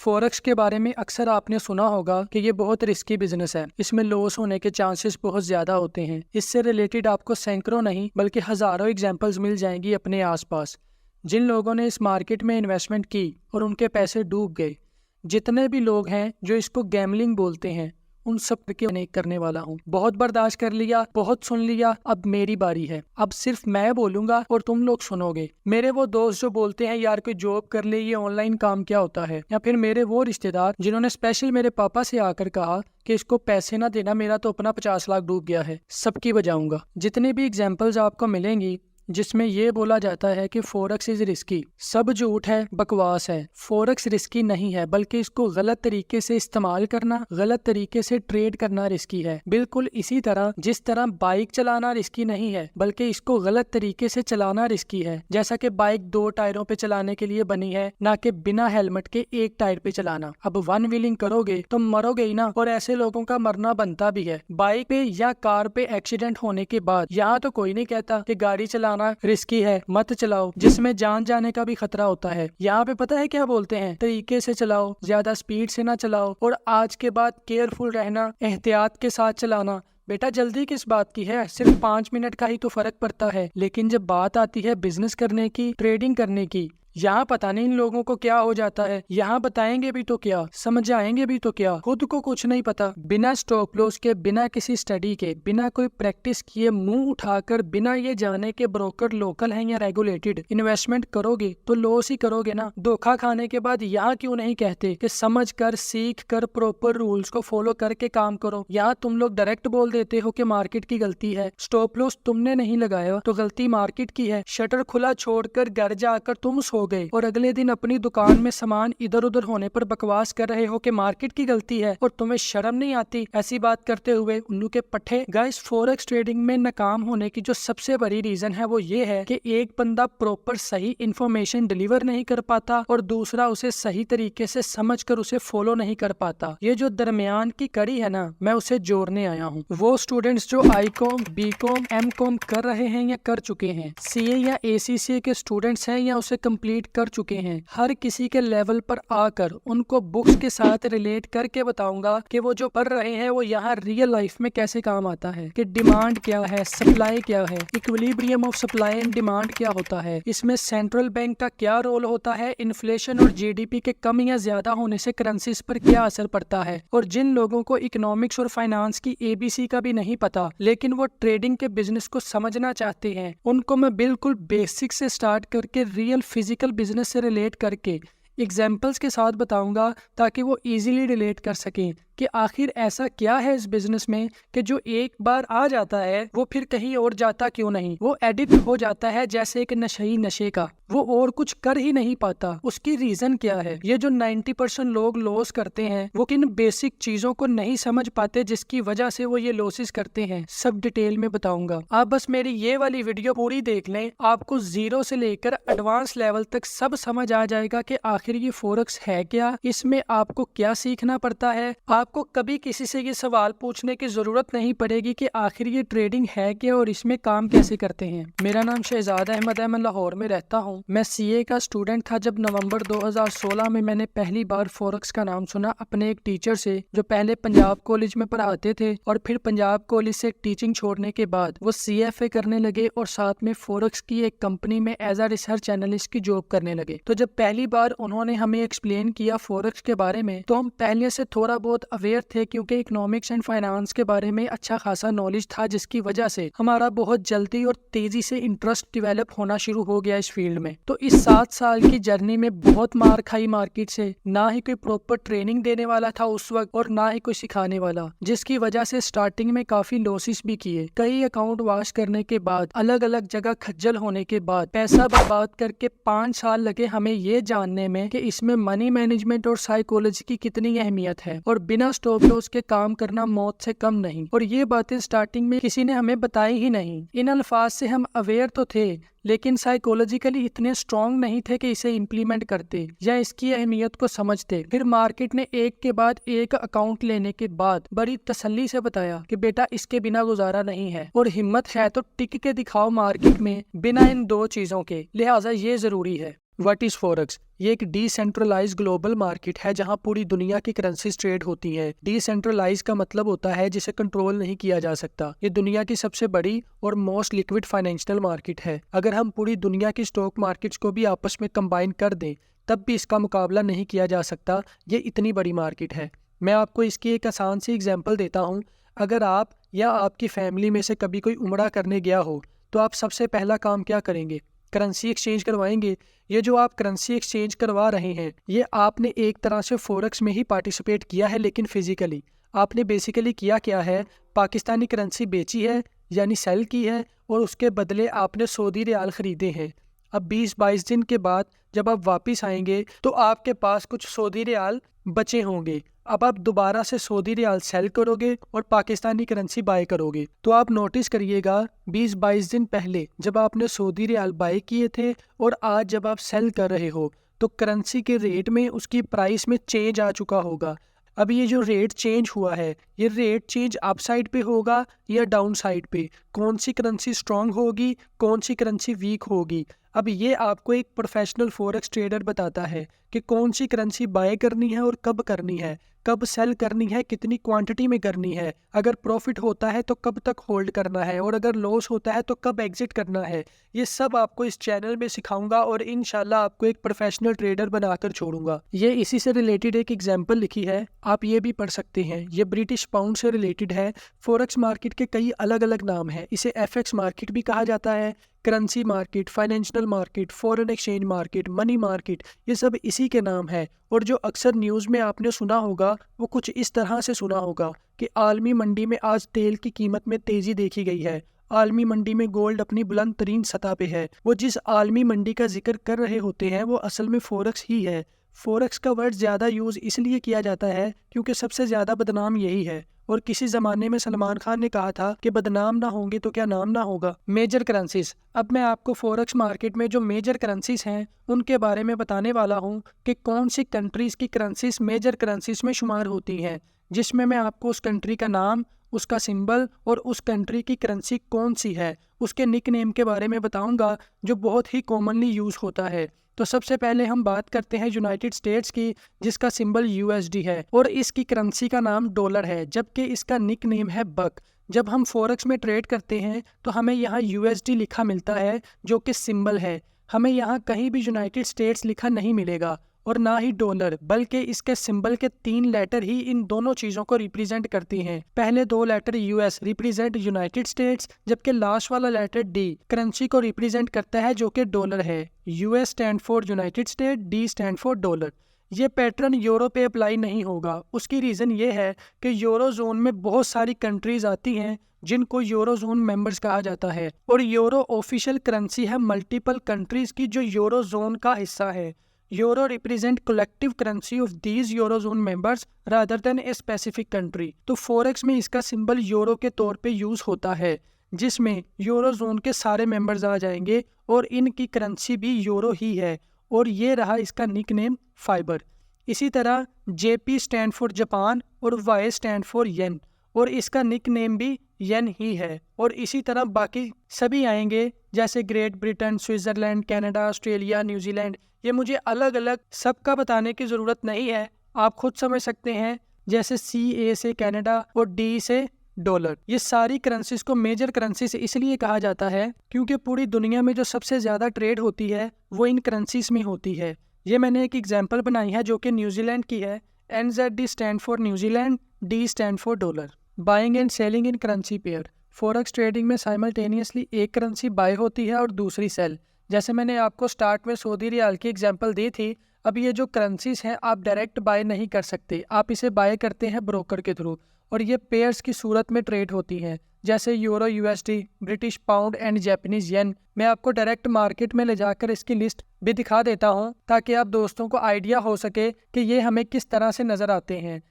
Forex के बारे में अक्सर आपने सुना होगा कि ये बहुत रिस्की बिजनेस है। इसमें लॉस होने के चांसेस बहुत ज्यादा होते हैं। इससे रिलेटेड आपको सैकड़ों नहीं बल्कि हजारों एग्जांपल्स मिल जाएंगी अपने आसपास, जिन लोगों ने इस मार्केट में इन्वेस्टमेंट की और उनके पैसे डूब गए। जितने भी लोग हैं जो इसको गैमलिंग बोलते हैं, उन सब के नहीं करने वाला हूँ। बहुत बर्दाश्त कर लिया, बहुत सुन लिया, अब मेरी बारी है। अब सिर्फ मैं बोलूंगा और तुम लोग सुनोगे। मेरे वो दोस्त जो बोलते हैं यार कोई जॉब कर ले, ये ऑनलाइन काम क्या होता है, या फिर मेरे वो रिश्तेदार जिन्होंने स्पेशल मेरे पापा से आकर कहा कि इसको पैसे ना देना, मेरा तो अपना 50 लाख डूब गया है, सबकी बजाऊंगा। जितने भी एग्जाम्पल्स आपको मिलेंगी जिसमें ये बोला जाता है कि फॉरेक्स इज रिस्की, सब झूठ है, बकवास है। फॉरेक्स रिस्की नहीं है, बल्कि इसको गलत तरीके से इस्तेमाल करना, गलत तरीके से ट्रेड करना रिस्की है। बिल्कुल इसी तरह जिस तरह बाइक चलाना रिस्की नहीं है, बल्कि इसको गलत तरीके से चलाना रिस्की है। जैसा कि बाइक 2 टायरों पे चलाने के लिए बनी है, ना कि बिना हेलमेट के 1 टायर पे चलाना। अब वन व्हीलिंग करोगे तो मरोगे ही ना, और ऐसे लोगों का मरना बनता भी है। बाइक पे या कार पे एक्सीडेंट होने के बाद यहाँ तो कोई नहीं कहता कि गाड़ी चलाना रिस्की है, मत चलाओ, जिसमें जान जाने का भी खतरा होता है। यहाँ पे पता है क्या बोलते हैं? तरीके से चलाओ, ज्यादा स्पीड से ना चलाओ, और आज के बाद केयरफुल रहना, एहतियात के साथ चलाना। बेटा जल्दी किस बात की है, सिर्फ 5 मिनट का ही तो फर्क पड़ता है। लेकिन जब बात आती है बिजनेस करने की, ट्रेडिंग करने की, यहाँ पता नहीं इन लोगों को क्या हो जाता है। यहाँ बताएंगे भी तो क्या, समझाएंगे भी तो क्या, खुद को कुछ नहीं पता। बिना स्टॉप लॉस के, बिना किसी स्टडी के, बिना कोई प्रैक्टिस किए, मुंह उठाकर बिना ये जाने के ब्रोकर लोकल हैं या रेगुलेटेड, इन्वेस्टमेंट करोगे तो लॉस ही करोगे ना। धोखा खाने के बाद यहाँ क्यों नहीं कहते कि समझ कर, सीख कर, प्रॉपर रूल्स को फॉलो करके काम करो। यहाँ तुम लोग डायरेक्ट बोल देते हो कि मार्केट की गलती है। स्टॉप लॉस तुमने नहीं लगाया तो गलती मार्केट की है। शटर खुला छोड़कर घर जाकर तुम सो गए और अगले दिन अपनी दुकान में सामान इधर उधर होने पर बकवास कर रहे हो कि मार्केट की गलती है, और तुम्हें शर्म नहीं आती ऐसी बात करते हुए? उल्लू के पट्टे। गाइस, फॉरेक्स ट्रेडिंग में नाकाम होने की जो सबसे बड़ी रीजन है वो ये है कि एक बंदा प्रॉपर सही इंफॉर्मेशन डिलीवर नहीं कर पाता और दूसरा उसे सही तरीके से समझकर उसे फॉलो नहीं कर पाता। ये जो दरमियान की कड़ी है ना, मैं उसे जोड़ने आया हूँ। वो स्टूडेंट्स जो आई.कॉम, बी.कॉम, एम.कॉम कर रहे हैं या कर चुके हैं, सीए या ACCA के स्टूडेंट्स हैं या उसे कंप्लीट कर चुके हैं, हर किसी के लेवल पर आकर उनको बुक्स के साथ रिलेट करके बताऊंगा कि वो जो पढ़ रहे हैं वो यहाँ रियल लाइफ में कैसे काम आता है, कि डिमांड क्या है, सप्लाई क्या है, equilibrium of supply and demand क्या होता है, इसमें सेंट्रल बैंक का क्या रोल होता है, इन्फ्लेशन और GDP के कम या ज्यादा होने से करेंसीज पर क्या असर पड़ता है। और जिन लोगों को इकोनॉमिक्स और फाइनेंस की ABC का भी नहीं पता, लेकिन वो ट्रेडिंग के बिजनेस को समझना चाहते हैं, उनको मैं बिल्कुल बेसिक से स्टार्ट करके रियल फिजिकल बिजनेस से रिलेट करके एग्जाम्पल्स के साथ बताऊंगा, ताकि वो इजीली रिलेट कर सकें कि आखिर ऐसा क्या है इस बिजनेस में कि जो एक बार आ जाता है वो फिर कहीं और जाता क्यों नहीं। वो एडिक्ट हो जाता है जैसे एक नशई नशे का, वो और कुछ कर ही नहीं पाता। उसकी रीजन क्या है? ये जो 90% लोग लॉस करते हैं वो किन बेसिक चीजों को नहीं समझ पाते जिसकी वजह से वो ये लॉसेस करते हैं, सब डिटेल में बताऊंगा। आप बस मेरी ये वाली वीडियो पूरी देख लें, आपको 0 से लेकर एडवांस लेवल तक सब समझ आ जाएगा कि आखिर ये फॉरेक्स है क्या, इसमें आपको क्या सीखना पड़ता है। आपको कभी किसी से ये सवाल पूछने की जरूरत नहीं पड़ेगी कि आखिर ये ट्रेडिंग है क्या और इसमें काम कैसे करते हैं। मेरा नाम शहजाद अहमद है, मैं लाहौर में रहता हूँ। मैं CA का स्टूडेंट था जब नवंबर 2016 में मैंने पहली बार फॉरेक्स का नाम सुना अपने एक टीचर से, जो पहले पंजाब कॉलेज में पढ़ाते थे और फिर पंजाब कॉलेज से टीचिंग छोड़ने के बाद वो CFA करने लगे और साथ में फॉरेक्स की एक कंपनी में एज अ रिसर्च एनालिस्ट की जॉब करने लगे। तो जब पहली बार उन्होंने हमें एक्सप्लेन किया फॉरेक्स के बारे में, तो हम पहले से थोड़ा बहुत अवेयर थे, क्योंकि इकोनॉमिक्स एंड फाइनेंस के बारे में अच्छा खासा नॉलेज था, जिसकी वजह से हमारा बहुत जल्दी और तेजी से इंटरेस्ट डेवलप होना शुरू हो गया इस फील्ड में। तो इस 7 साल की जर्नी में बहुत मार खाई मार्केट से, ना ही कोई प्रॉपर ट्रेनिंग देने वाला था उस वक्त और ना ही कोई सिखाने वाला, जिसकी वजह से स्टार्टिंग में काफी लॉसेस भी किए। कई अकाउंट वॉश करने के बाद, अलग अलग जगह खज्जल होने के बाद, पैसा बर्बाद करके 5 साल लगे हमें ये जानने में कि इसमें मनी मैनेजमेंट और साइकोलॉजी की कितनी अहमियत है, और बिना स्टॉप लॉस के काम करना मौत से कम नहीं। और ये बातें स्टार्टिंग में किसी ने हमें बताई ही नहीं। इन अल्फाज से हम अवेयर तो थे, लेकिन साइकोलॉजिकली इतने स्ट्रांग नहीं थे कि इसे इम्प्लीमेंट करते या इसकी अहमियत को समझते। फिर मार्केट ने एक के बाद एक अकाउंट लेने के बाद बड़ी तसल्ली से बताया कि बेटा इसके बिना गुजारा नहीं है, और हिम्मत है तो टिक के दिखाओ मार्केट में बिना इन 2 चीजों के, लिहाजा ये जरूरी है। What is forex? ये एक डिसेंट्रलाइज ग्लोबल मार्केट है जहां पूरी दुनिया की करेंसीज ट्रेड होती हैं। डिसेंट्रलाइज का मतलब होता है जिसे कंट्रोल नहीं किया जा सकता। ये दुनिया की सबसे बड़ी और मोस्ट लिक्विड फाइनेंशियल मार्केट है। अगर हम पूरी दुनिया की स्टॉक मार्केट्स को भी आपस में कंबाइन कर दें तब भी इसका मुकाबला नहीं किया जा सकता। ये इतनी बड़ी मार्केट है। मैं आपको इसकी एक आसान सी एग्जाम्पल देता हूँ। अगर आप या आपकी फैमिली में से कभी कोई उम्रा करने गया हो तो आप सबसे पहला काम क्या करेंगे? करेंसी एक्सचेंज करवाएंगे। ये जो आप करेंसी एक्सचेंज करवा रहे हैं ये आपने एक तरह से फॉरेक्स में ही पार्टिसिपेट किया है, लेकिन फिजिकली आपने बेसिकली किया क्या है, पाकिस्तानी करेंसी बेची है यानी सेल की है और उसके बदले आपने सऊदी रियाल खरीदे हैं। अब 20-22 दिन के बाद जब आप वापस आएंगे तो आपके पास कुछ सऊदी रियाल बचे होंगे। अब आप दोबारा से सऊदी रियाल सेल करोगे और पाकिस्तानी करेंसी बाय करोगे। तो आप नोटिस करिएगा 20-22 दिन पहले जब आपने सऊदी रियाल बाय किए थे और आज जब आप सेल कर रहे हो तो करेंसी के रेट में उसकी प्राइस में चेंज आ चुका होगा। अब ये जो रेट चेंज हुआ है ये रेट चेंज अप साइड पे होगा या डाउन साइड पे? कौन सी करेंसी स्ट्रांग होगी, कौन सी करेंसी वीक होगी? अब ये आपको एक प्रोफेशनल फॉरेक्स ट्रेडर बताता है कि कौन सी करेंसी बाय करनी है और कब करनी है, कब सेल करनी है, कितनी क्वांटिटी में करनी है, अगर प्रॉफिट होता है तो कब तक होल्ड करना है और अगर लॉस होता है तो कब एग्जिट करना है। ये सब आपको इस चैनल में सिखाऊंगा और इंशाल्लाह आपको एक प्रोफेशनल ट्रेडर बनाकर छोड़ूंगा। ये इसी से रिलेटेड एक एग्जाम्पल लिखी है, आप ये भी पढ़ सकते हैं। ये ब्रिटिश पाउंड से रिलेटेड है। फॉरेक्स मार्केट के कई अलग अलग नाम हैं। इसे एफएक्स मार्केट भी कहा जाता है, currency market, financial market, foreign exchange market, money market, ये सब इसी के नाम है। और जो अक्सर न्यूज़ में आपने सुना होगा वो कुछ इस तरह से सुना होगा कि आलमी मंडी में आज तेल की कीमत में तेज़ी देखी गई है, आलमी मंडी में गोल्ड अपनी बुलंद तरीन सतह पे है। वो जिस आलमी मंडी का जिक्र कर रहे होते हैं वो असल में फॉरेक्स ही है। फॉरेक्स का वर्ड ज़्यादा यूज़ इसलिए किया जाता है क्योंकि सबसे ज़्यादा बदनाम यही है। और किसी ज़माने में सलमान खान ने कहा था कि बदनाम ना होंगे तो क्या नाम ना होगा। Major currencies. अब मैं आपको फॉरेक्स मार्केट में जो मेजर करेंसीज हैं उनके बारे में बताने वाला हूं कि कौन सी कंट्रीज़ की करेंसीज मेजर करेंसीज में शुमार होती हैं, जिसमें मैं आपको उस कंट्री का नाम, उसका सिंबल और उस कंट्री की करेंसी कौन सी है उसके निक नेम के बारे में बताऊंगा जो बहुत ही कॉमनली यूज़ होता है। तो सबसे पहले हम बात करते हैं यूनाइटेड स्टेट्स की, जिसका सिंबल यूएसडी है और इसकी करेंसी का नाम डॉलर है, जबकि इसका निक नेम है बक। जब हम फॉरेक्स में ट्रेड करते हैं तो हमें यहाँ यूएसडी लिखा मिलता है जो कि सिंबल है। हमें यहाँ कहीं भी यूनाइटेड स्टेट्स लिखा नहीं मिलेगा और ना ही डॉलर, बल्कि इसके सिंबल के 3 लेटर ही इन दोनों चीज़ों को रिप्रेजेंट करती हैं। पहले 2 letter US represent United States, जबकि लास्ट वाला लेटर डी करेंसी को रिप्रेजेंट करता है जो कि डॉलर है। US stand for United State, D stand for dollar. ये पैटर्न यूरो पे अप्लाई नहीं होगा। उसकी रीज़न ये है कि यूरो जोन में बहुत सारी कंट्रीज आती हैं जिनको यूरो जोन मेंबर्स कहा जाता है और यूरो ऑफिशियल करेंसी है मल्टीपल कंट्रीज की जो यूरो जोन का हिस्सा है। Euro represent collective currency of these eurozone members rather than a specific country. तो फॉरेक्स में इसका सिंबल यूरो के तौर पे यूज होता है, जिसमें यूरोजोन के सारे मेंबर्स आ जाएंगे और इनकी करेंसी भी यूरो ही है। और ये रहा इसका निक नेम फाइबर। इसी तरह जेपी स्टैंड फॉर जापान और वाई स्टैंड फॉर येन और इसका निक नेम भी येन ही है। और इसी तरह बाकी सभी आएंगे जैसे great Britain, Switzerland, Canada, Australia, New Zealand. ये मुझे अलग अलग सबका बताने की ज़रूरत नहीं है, आप खुद समझ सकते हैं। जैसे CA से कनाडा और D से डॉलर। ये सारी करेंसीज को मेजर करेंसीज इसलिए कहा जाता है क्योंकि पूरी दुनिया में जो सबसे ज़्यादा ट्रेड होती है वो इन करेंसीज में होती है। ये मैंने एक एग्जांपल बनाई है जो कि न्यूजीलैंड की है। NZD stand for New Zealand, D stand for dollar. Buying and selling in currency pair. Forex trading में साइमल्टेनियसली एक करेंसी बाय होती है और दूसरी सेल। जैसे मैंने आपको स्टार्ट में सऊदी रियाल की एग्जांपल दी थी। अब ये जो करेंसीज हैं आप डायरेक्ट बाय नहीं कर सकते, आप इसे बाय करते हैं ब्रोकर के थ्रू और ये पेयर्स की सूरत में ट्रेड होती हैं, जैसे euro USD, British pound and Japanese yen. मैं आपको डायरेक्ट मार्केट में ले जाकर इसकी लिस्ट भी दिखा देता हूँ ताकि आप दोस्तों को आइडिया हो सके कि ये हमें किस तरह से नज़र आते हैं।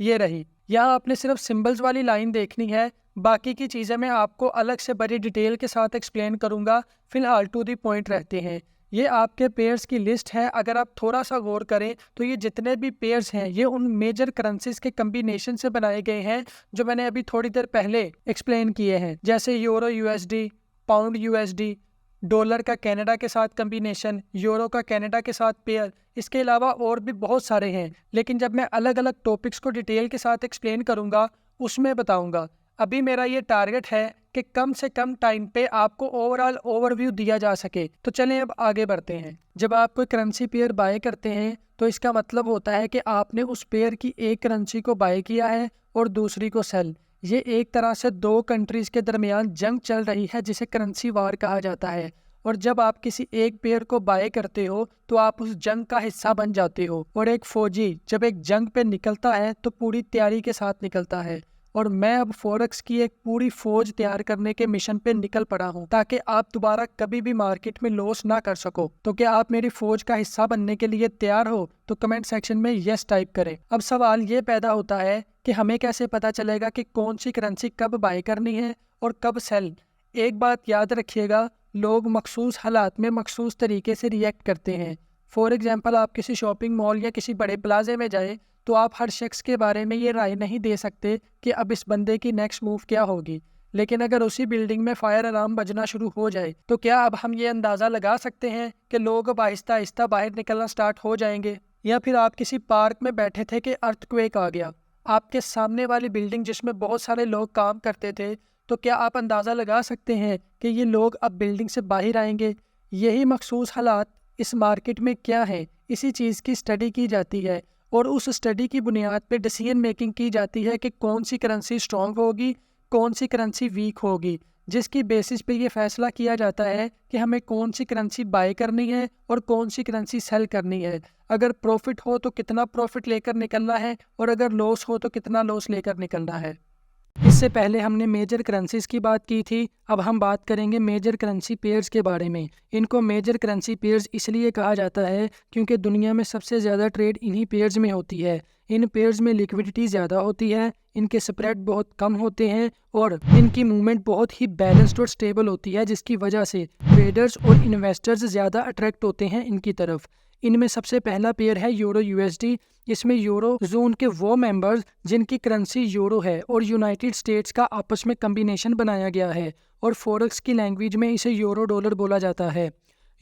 ये रही, यहाँ आपने सिर्फ सिंबल्स वाली लाइन देखनी है, बाकी की चीज़ें मैं आपको अलग से बड़ी डिटेल के साथ एक्सप्लेन करूँगा। फिलहाल टू दी पॉइंट रहते हैं। ये आपके पेयर्स की लिस्ट है। अगर आप थोड़ा सा गौर करें तो ये जितने भी पेयर्स हैं ये उन मेजर करेंसीज के कम्बिनेशन से बनाए गए हैं जो मैंने अभी थोड़ी देर पहले एक्सप्लेन किए हैं, जैसे euro USD, pound USD, dollar का कनाडा के साथ कम्बिनेशन, यूरो का कनाडा के साथ पेयर, इसके अलावा और भी बहुत सारे हैं, लेकिन जब मैं अलग अलग टॉपिक्स को डिटेल के साथ एक्सप्लेन करूँगा उसमें बताऊँगा। अभी मेरा ये टारगेट है कि कम से कम टाइम पे आपको ओवरऑल ओवरव्यू दिया जा सके। तो चलें अब आगे बढ़ते हैं। जब आप कोई करेंसी पेयर बाय करते हैं तो इसका मतलब होता है कि आपने उस पेयर की एक करेंसी को बाय किया है और दूसरी को सेल। ये एक तरह से दो कंट्रीज के दरमियान जंग चल रही है जिसे करेंसी वार कहा जाता है। और जब आप किसी एक पेयर को बाय करते हो तो आप उस जंग का हिस्सा बन जाते हो। और एक फौजी जब एक जंग पे निकलता है तो पूरी तैयारी के साथ निकलता है। और मैं अब फॉरेक्स की एक पूरी फौज तैयार करने के मिशन पे निकल पड़ा हूँ ताकि आप दोबारा कभी भी मार्केट में लॉस ना कर सको। तो क्या आप मेरी फौज का हिस्सा बनने के लिए तैयार हो? तो कमेंट सेक्शन में यस टाइप करें। अब सवाल ये पैदा होता है कि हमें कैसे पता चलेगा कि कौन सी करेंसी कब बाय करनी है और कब सेल। एक बात याद रखिएगा, लोग मखसूस हालात में मखसूस तरीके से रिएक्ट करते हैं। फॉर एग्जाम्पल, आप किसी शॉपिंग मॉल या किसी बड़े प्लाजे में जाए तो आप हर शख्स के बारे में ये राय नहीं दे सकते कि अब इस बंदे की नेक्स्ट मूव क्या होगी। लेकिन अगर उसी बिल्डिंग में फायर अलार्म बजना शुरू हो जाए तो क्या अब हम ये अंदाज़ा लगा सकते हैं कि लोग अब आहिस्ता आहिस्ता बाहर निकलना स्टार्ट हो जाएंगे? या फिर आप किसी पार्क में बैठे थे कि अर्थक्वेक आ गया, आपके सामने वाली बिल्डिंग जिसमें बहुत सारे लोग काम करते थे, तो क्या आप अंदाज़ा लगा सकते हैं कि ये लोग अब बिल्डिंग से बाहर आएंगे? यही मखसूस हालात इस मार्केट में क्या है, इसी चीज़ की स्टडी की जाती है और उस स्टडी की बुनियाद पे डिसीजन मेकिंग की जाती है कि कौन सी करेंसी स्ट्रॉन्ग होगी, कौन सी करेंसी वीक होगी, जिसकी बेसिस पे ये फैसला किया जाता है कि हमें कौन सी करेंसी बाय करनी है और कौन सी करेंसी सेल करनी है। अगर प्रॉफिट हो तो कितना प्रॉफिट लेकर निकलना है और अगर लॉस हो तो कितना लॉस लेकर निकलना है। इससे पहले हमने मेजर करेंसीज की बात की थी, अब हम बात करेंगे मेजर करेंसी पेयर्स के बारे में। इनको मेजर करेंसी पेयर्स इसलिए कहा जाता है क्योंकि दुनिया में सबसे ज़्यादा ट्रेड इन्हीं पेयर्स में होती है। इन पेयर्स में लिक्विडिटी ज़्यादा होती है, इनके स्प्रेड बहुत कम होते हैं और इनकी मूवमेंट बहुत ही बैलेंस्ड और स्टेबल होती है, जिसकी वजह से ट्रेडर्स और इन्वेस्टर्स ज़्यादा अट्रैक्ट होते हैं इनकी तरफ। इनमें सबसे पहला पेयर है यूरो यूएसडी। इसमें यूरो जोन के वो मेंबर्स जिनकी करेंसी यूरो है और यूनाइटेड स्टेट्स का आपस में कम्बिनेशन बनाया गया है और फॉरेक्स की लैंग्वेज में इसे यूरो डॉलर बोला जाता है।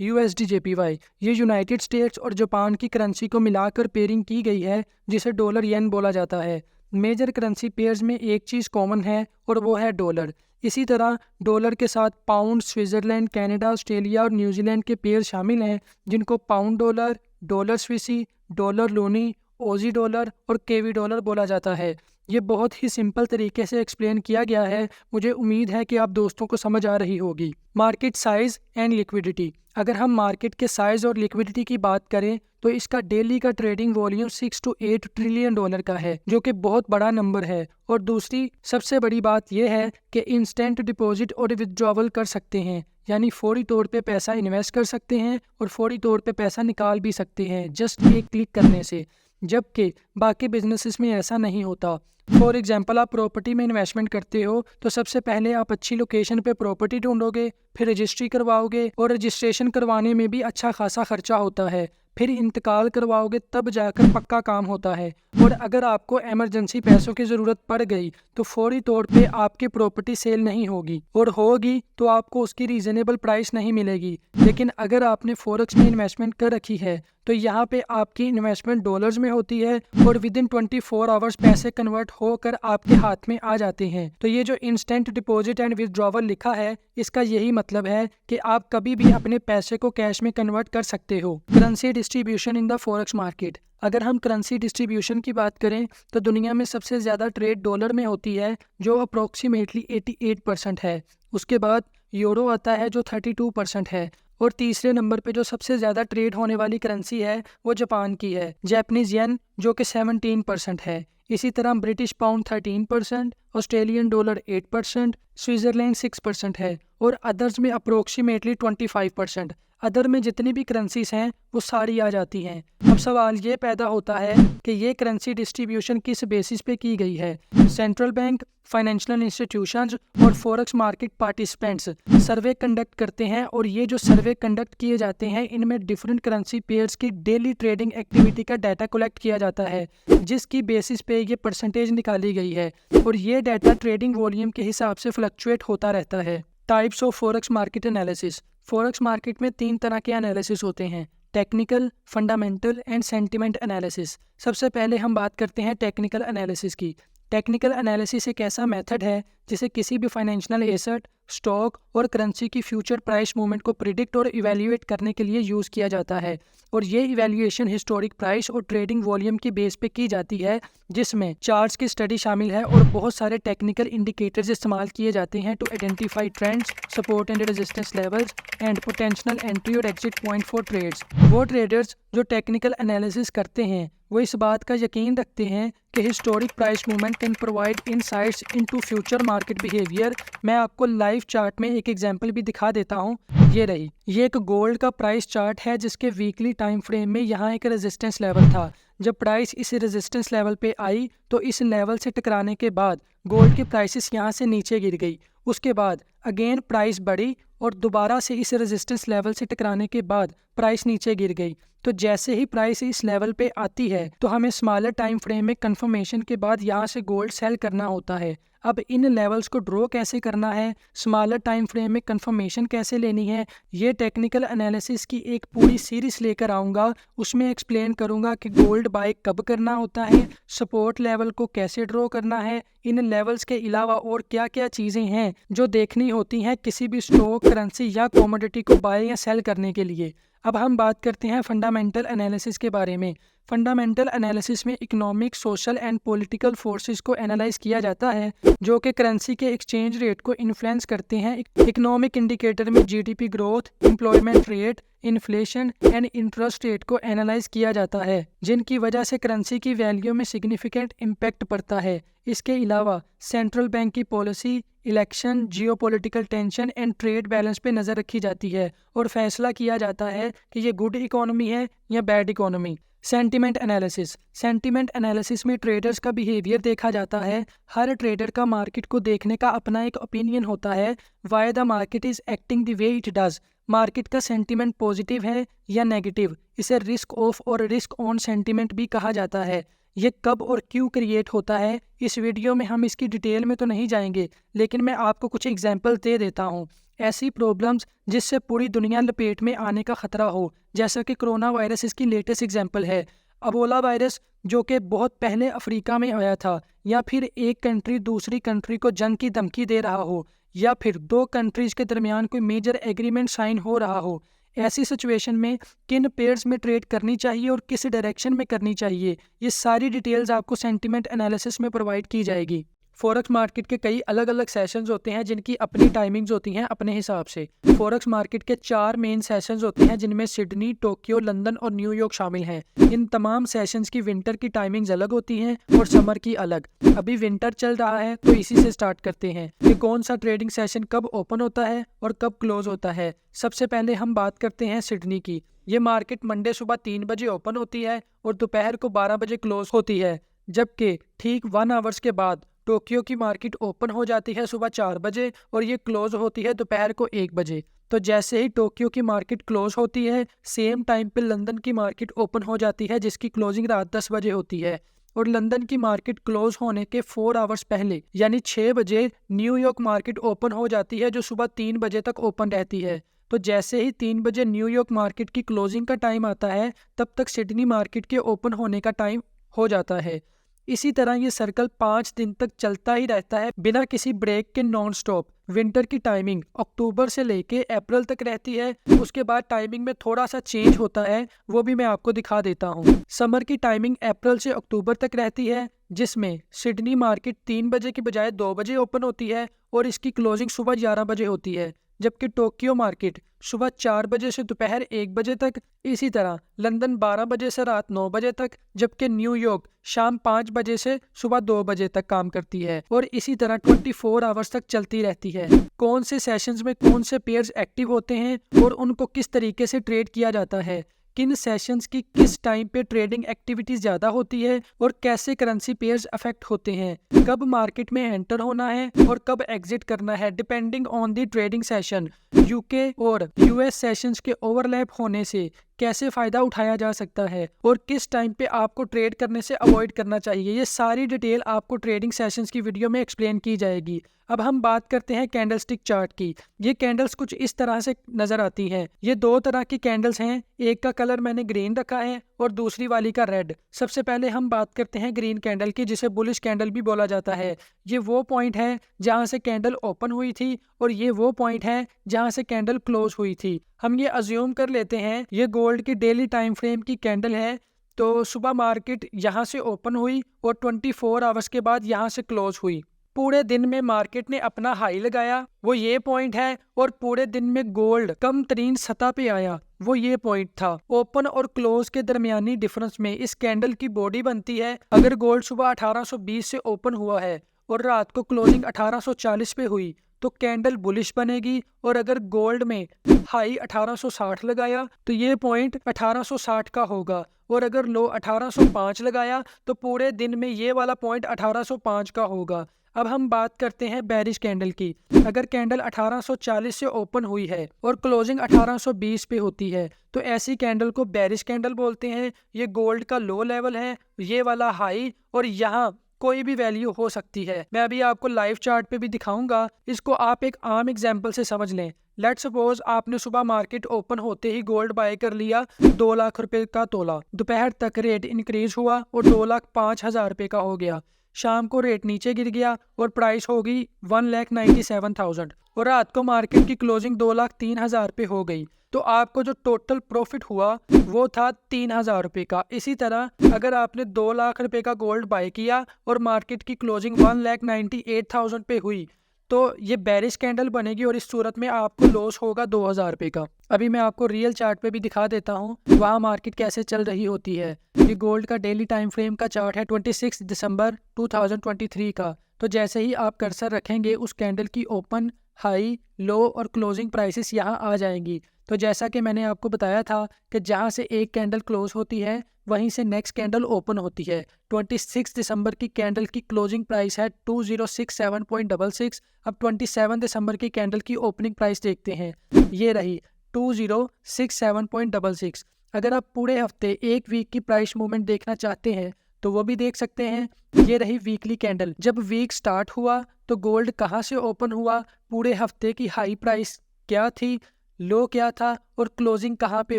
यूएसडी जेपीवाई, ये यूनाइटेड स्टेट्स और जापान की करेंसी को मिलाकर पेयरिंग की गई है जिसे डॉलर येन बोला जाता है। मेजर करेंसी पेयर्स में एक चीज़ कॉमन है और वो है डॉलर। इसी तरह डॉलर के साथ पाउंड, स्विट्ज़रलैंड, कनाडा, ऑस्ट्रेलिया और न्यूजीलैंड के पेयर शामिल हैं जिनको pound dollar, dollar swissy, dollar loonie, Aussie dollar और केवी डॉलर बोला जाता है। ये बहुत ही सिंपल तरीके से एक्सप्लेन किया गया है, मुझे उम्मीद है कि आप दोस्तों को समझ आ रही होगी। मार्केट साइज एंड लिक्विडिटी, अगर हम मार्केट के साइज और लिक्विडिटी की बात करें तो इसका डेली का trading volume 6 to 8 trillion dollar का है, जो कि बहुत बड़ा नंबर है। और दूसरी सबसे बड़ी बात यह है कि इंस्टेंट डिपॉजिट और विथड्रॉवल कर सकते हैं, यानी फौरी तौर पे पैसा इन्वेस्ट कर सकते हैं और फौरी तौर पे पैसा निकाल भी सकते हैं जस्ट एक क्लिक करने से, जबकि बाकी बिजनेसेस में ऐसा नहीं होता। फॉर एग्जांपल, आप प्रॉपर्टी में इन्वेस्टमेंट करते हो तो सबसे पहले आप अच्छी लोकेशन पे प्रॉपर्टी ढूंढोगे, फिर रजिस्ट्री करवाओगे और रजिस्ट्रेशन करवाने में भी अच्छा खासा खर्चा होता है, फिर इंतकाल करवाओगे तब जाकर पक्का काम होता है। और अगर आपको इमरजेंसी पैसों की ज़रूरत पड़ गई तो फौरी तौर पे आपकी प्रॉपर्टी सेल नहीं होगी, और होगी तो आपको उसकी रीज़नेबल प्राइस नहीं मिलेगी। लेकिन अगर आपने फॉरेक्स में इन्वेस्टमेंट कर रखी है तो यहाँ पे आपकी इन्वेस्टमेंट डॉलर्स में होती है और विद इन 24 आवर्स पैसे कन्वर्ट होकर आपके हाथ में आ जाते हैं। तो ये जो इंस्टेंट डिपॉजिट एंड विथड्रॉवल लिखा है, इसका यही मतलब है कि आप कभी भी अपने पैसे को कैश में कन्वर्ट कर सकते हो। Currency distribution in the forex market, अगर हम करेंसी डिस्ट्रीब्यूशन की बात करें तो दुनिया में सबसे ज़्यादा ट्रेड डॉलर में होती है जो अप्रोक्सीमेटली 88% है। उसके बाद यूरो आता है जो 32% है, और तीसरे नंबर पे जो सबसे ज़्यादा ट्रेड होने वाली करेंसी है वो जापान की है, जापानीज येन, जो कि 17% है। इसी तरह British pound 13%, Australian dollar 8%, Switzerland 6% है और अदर्स में अप्रोक्सीमेटली 25%। अदर में जितनी भी करेंसीज हैं वो सारी आ जाती हैं। अब सवाल ये पैदा होता है कि ये करेंसी डिस्ट्रीब्यूशन किस बेसिस पे की गई है। सेंट्रल बैंक, फाइनेंशियल इंस्टीट्यूशंस और forex market participants survey conduct करते हैं, और ये जो सर्वे कंडक्ट किए जाते हैं इनमें डिफरेंट करेंसी पेयर्स की डेली ट्रेडिंग एक्टिविटी का डाटा कलेक्ट किया जाता है, जिसकी बेसिस पे ये परसेंटेज निकाली गई है, और ये डाटा ट्रेडिंग वॉल्यूम के हिसाब से फ्लक्चुएट होता रहता है। Types of forex market analysis. Forex market में 3 तरह के एनालिसिस होते हैं, technical, fundamental and sentiment analysis. सबसे पहले हम बात करते हैं टेक्निकल एनालिसिस की। टेक्निकल एनालिसिस एक ऐसा मेथड है जिसे किसी भी फाइनेंशियल एसेट, स्टॉक और करेंसी की फ्यूचर प्राइस मूवमेंट को प्रिडिक्ट और इवैल्यूएट करने के लिए यूज़ किया जाता है। और ये इवैल्यूएशन हिस्टोरिक प्राइस और ट्रेडिंग वॉल्यूम की बेस पे की जाती है, जिसमें चार्ट्स की स्टडी शामिल है और बहुत सारे टेक्निकल इंडिकेटर्स इस्तेमाल किए जाते हैं to identify trends, support and resistance levels and potential entry और एग्जिट पॉइंट फॉर ट्रेड्स। वो ट्रेडर्स जो टेक्निकल एनालिसिस करते हैं वो इस बात का यकीन रखते हैं कि historic price movement can provide insights into future market behaviour. मैं आपको लाइव चार्ट में एक एग्जांपल भी दिखा देता हूँ। ये रही, ये एक गोल्ड का प्राइस चार्ट है जिसके वीकली टाइम फ्रेम में यहाँ एक रेजिस्टेंस लेवल था। जब प्राइस इस रेजिस्टेंस लेवल पे आई तो इस लेवल से टकराने के बाद गोल्ड की प्राइसेस यहाँ से नीचे गिर गई। उसके बाद अगेन प्राइस बढ़ी और दोबारा से इस रेजिस्टेंस लेवल से टकराने के बाद प्राइस नीचे गिर गई। तो जैसे ही प्राइस इस लेवल पे आती है तो हमें स्मॉलर टाइम फ्रेम में कंफर्मेशन के बाद यहाँ से गोल्ड सेल करना होता है। अब इन लेवल्स को ड्रॉ कैसे करना है, स्मॉलर टाइम फ्रेम में कंफर्मेशन कैसे लेनी है, ये टेक्निकल एनालिसिस की एक पूरी सीरीज लेकर आऊँगा। उसमें एक्सप्लेन करूँगा कि गोल्ड बाय कब करना होता है, सपोर्ट लेवल को कैसे ड्रॉ करना है, इन लेवल्स के अलावा और क्या क्या चीज़ें हैं जो देखनी होती हैं किसी भी स्टॉक, करेंसी या कमोडिटी को बाय या सेल करने के लिए। अब हम बात करते हैं फंडामेंटल एनालिसिस के बारे में। फंडामेंटल एनालिसिस में economic, social and political forces को एनालाइज किया जाता है जो कि करेंसी के एक्सचेंज रेट को इन्फ्लुएंस करते हैं। इकोनॉमिक इंडिकेटर में GDP growth, employment rate, inflation and interest rate को एनालाइज किया जाता है, जिनकी वजह से करेंसी की वैल्यू में सिग्निफिकेंट इम्पैक्ट पड़ता है। इसके अलावा सेंट्रल बैंक की policy, election, geopolitical tension and trade balance पे नज़र रखी जाती है और फैसला किया जाता है कि ये गुड इकोनॉमी है या bad economy. Sentiment analysis. Sentiment analysis में ट्रेडर्स का बिहेवियर देखा जाता है। हर ट्रेडर का मार्केट को देखने का अपना एक ओपिनियन होता है, why the market is acting the way it does. Market का सेंटिमेंट पॉजिटिव है या नेगेटिव, इसे रिस्क ऑफ और रिस्क ऑन सेंटिमेंट भी कहा जाता है। ये कब और क्यों क्रिएट होता है, इस वीडियो में हम इसकी डिटेल में तो नहीं जाएंगे, लेकिन मैं आपको कुछ एग्जाम्पल दे देता हूँ। ऐसी प्रॉब्लम्स जिससे पूरी दुनिया लपेट में आने का खतरा हो, जैसा कि कोरोना वायरस इसकी लेटेस्ट एग्जाम्पल है। अबोला वायरस जो कि बहुत पहले अफ्रीका में आया था, या फिर एक कंट्री दूसरी कंट्री को जंग की धमकी दे रहा हो, या फिर 2 कंट्रीज के दरमियान कोई मेजर एग्रीमेंट साइन हो रहा हो। ऐसी सिचुएशन में किन पेयर्स में ट्रेड करनी चाहिए और किस डायरेक्शन में करनी चाहिए, ये सारी डिटेल्स आपको सेंटिमेंट एनालिसिस में प्रोवाइड की जाएगी। फॉरेक्स मार्केट के कई अलग अलग सेशंस होते हैं जिनकी अपनी टाइमिंग्स होती हैं अपने हिसाब से। फॉरेक्स मार्केट के 4 मेन सेशंस होते हैं जिनमें सिडनी, टोक्यो, लंदन और न्यूयॉर्क शामिल हैं। इन तमाम सेशंस की विंटर की टाइमिंग्स अलग होती हैं और समर की अलग। अभी विंटर चल रहा है तो इसी से स्टार्ट करते हैं कि कौन सा ट्रेडिंग सेशन कब ओपन होता है और कब क्लोज होता है। सबसे पहले हम बात करते हैं सिडनी की। ये मार्केट मंडे सुबह 3 बजे ओपन होती है और दोपहर को 12 बजे क्लोज होती है, जबकि ठीक 1 आवर्स के बाद टोक्यो की मार्केट ओपन हो जाती है सुबह 4 बजे और ये क्लोज होती है दोपहर को 1 बजे। तो जैसे ही टोक्यो की मार्केट क्लोज होती है, सेम टाइम पे लंदन की मार्केट ओपन हो जाती है जिसकी क्लोजिंग रात 10 बजे होती है। और लंदन की मार्केट क्लोज होने के 4 आवर्स पहले यानी 6 बजे न्यूयॉर्क मार्केट ओपन हो जाती है जो सुबह 3 बजे तक ओपन रहती है। तो जैसे ही 3 बजे न्यूयॉर्क मार्केट की क्लोजिंग का टाइम आता है तब तक सिडनी मार्केट के ओपन होने का टाइम हो जाता है। इसी तरह ये सर्कल 5 दिन तक चलता ही रहता है बिना किसी ब्रेक के, नॉन स्टॉप। विंटर की टाइमिंग अक्टूबर से लेके अप्रैल तक रहती है, उसके बाद टाइमिंग में थोड़ा सा चेंज होता है, वो भी मैं आपको दिखा देता हूँ। समर की टाइमिंग अप्रैल से अक्टूबर तक रहती है, जिसमें सिडनी मार्केट 3 बजे की बजाय 2 बजे ओपन होती है और इसकी क्लोजिंग सुबह 11 बजे होती है, जबकि टोक्यो मार्केट सुबह 4 बजे से दोपहर 1 बजे तक। इसी तरह लंदन 12 बजे से रात 9 बजे तक, जबकि न्यूयॉर्क शाम 5 बजे से सुबह 2 बजे तक काम करती है और इसी तरह 24 आवर्स तक चलती रहती है। कौन से सेशंस में कौन से पेयर्स एक्टिव होते हैं और उनको किस तरीके से ट्रेड किया जाता है, किन सेशंस की किस टाइम पे ट्रेडिंग एक्टिविटीज ज़्यादा होती है और कैसे करेंसी पेयर्स अफेक्ट होते हैं, कब मार्केट में एंटर होना है और कब एग्जिट करना है depending on the trading session. UK और यूएस सेशंस के ओवरलैप होने से कैसे फ़ायदा उठाया जा सकता है और किस टाइम पे आपको ट्रेड करने से अवॉइड करना चाहिए, ये सारी डिटेल आपको ट्रेडिंग सेशंस की वीडियो में एक्सप्लेन की जाएगी। अब हम बात करते हैं कैंडलस्टिक चार्ट की। ये कैंडल्स कुछ इस तरह से नजर आती हैं। ये दो तरह की कैंडल्स हैं, एक का कलर मैंने ग्रीन रखा है और दूसरी वाली का रेड। सबसे पहले हम बात करते हैं ग्रीन कैंडल की, जिसे बुलिश कैंडल भी बोला जाता है। ये वो पॉइंट है जहां से कैंडल ओपन हुई थी और ये वो पॉइंट है जहां से कैंडल क्लोज हुई थी। हम ये अज्यूम कर लेते हैं ये गोल्ड की डेली टाइम फ्रेम की कैंडल है। तो सुबह मार्केट यहाँ से ओपन हुई और 24 आवर्स के बाद यहाँ से क्लोज हुई। पूरे दिन में मार्केट ने अपना हाई लगाया, वो ये पॉइंट है, और पूरे दिन में गोल्ड कम तरीन सतह पे आया, वो ये पॉइंट था। ओपन और क्लोज के दरमियानी डिफरेंस में इस कैंडल की बॉडी बनती है। अगर गोल्ड सुबह 1820 से ओपन हुआ है और रात को क्लोजिंग 1840 पे हुई तो कैंडल बुलिश बनेगी, और अगर गोल्ड में हाई 1860 लगाया तो ये पॉइंट 1860 का होगा, और अगर लो 1805 लगाया तो पूरे दिन में ये वाला पॉइंट 1805 का होगा। अब हम बात करते हैं बेरिश कैंडल की। अगर कैंडल 1840 से ओपन हुई है और क्लोजिंग 1820 पे होती है तो ऐसी कैंडल को बेरिश कैंडल बोलते हैं। ये गोल्ड का लो लेवल है, ये वाला हाई, और यहाँ कोई भी वैल्यू हो सकती है। मैं अभी आपको लाइव चार्ट पे भी दिखाऊंगा, इसको आप एक आम एग्जांपल से समझ लें। लेट्स सपोज आपने सुबह मार्केट ओपन होते ही गोल्ड बाय कर लिया 2 लाख रुपए का तोला। दोपहर तक रेट इंक्रीज हुआ और 2,05,000 रुपए का हो गया। शाम को रेट नीचे गिर गया और प्राइस हो गई 1,97,000, और रात को मार्केट की क्लोजिंग 2,03,000 पे हो गई। तो आपको जो टोटल प्रॉफिट हुआ वो था 3,000 रुपए का। इसी तरह अगर आपने 2 लाख रुपए का गोल्ड बाय किया और मार्केट की क्लोजिंग 1,98,000 पे हुई तो ये बेरिश कैंडल बनेगी, और इस सूरत में आपको लॉस होगा 2,000 रुपए का। अभी मैं आपको रियल चार्ट पे भी दिखा देता हूँ वहाँ मार्केट कैसे चल रही होती है। ये गोल्ड का डेली टाइम फ्रेम का चार्ट है 26 दिसंबर 2023 का। तो जैसे ही आप कर्सर रखेंगे उस कैंडल की ओपन, हाई, लो और क्लोजिंग प्राइसेस यहाँ आ जाएंगी। तो जैसा कि मैंने आपको बताया था कि जहाँ से एक कैंडल क्लोज होती है वहीं से नेक्स्ट कैंडल ओपन होती है। 26 दिसंबर की कैंडल की क्लोजिंग प्राइस है 2067.66। अब 27 दिसंबर की कैंडल की ओपनिंग प्राइस देखते हैं, ये रही 2067.66। अगर आप पूरे हफ्ते एक वीक की प्राइस मूवमेंट देखना चाहते हैं तो वो भी देख सकते हैं। ये रही वीकली कैंडल। जब वीक स्टार्ट हुआ तो गोल्ड कहाँ से ओपन हुआ, पूरे हफ्ते की हाई प्राइस क्या थी, लो क्या था और क्लोजिंग कहाँ पे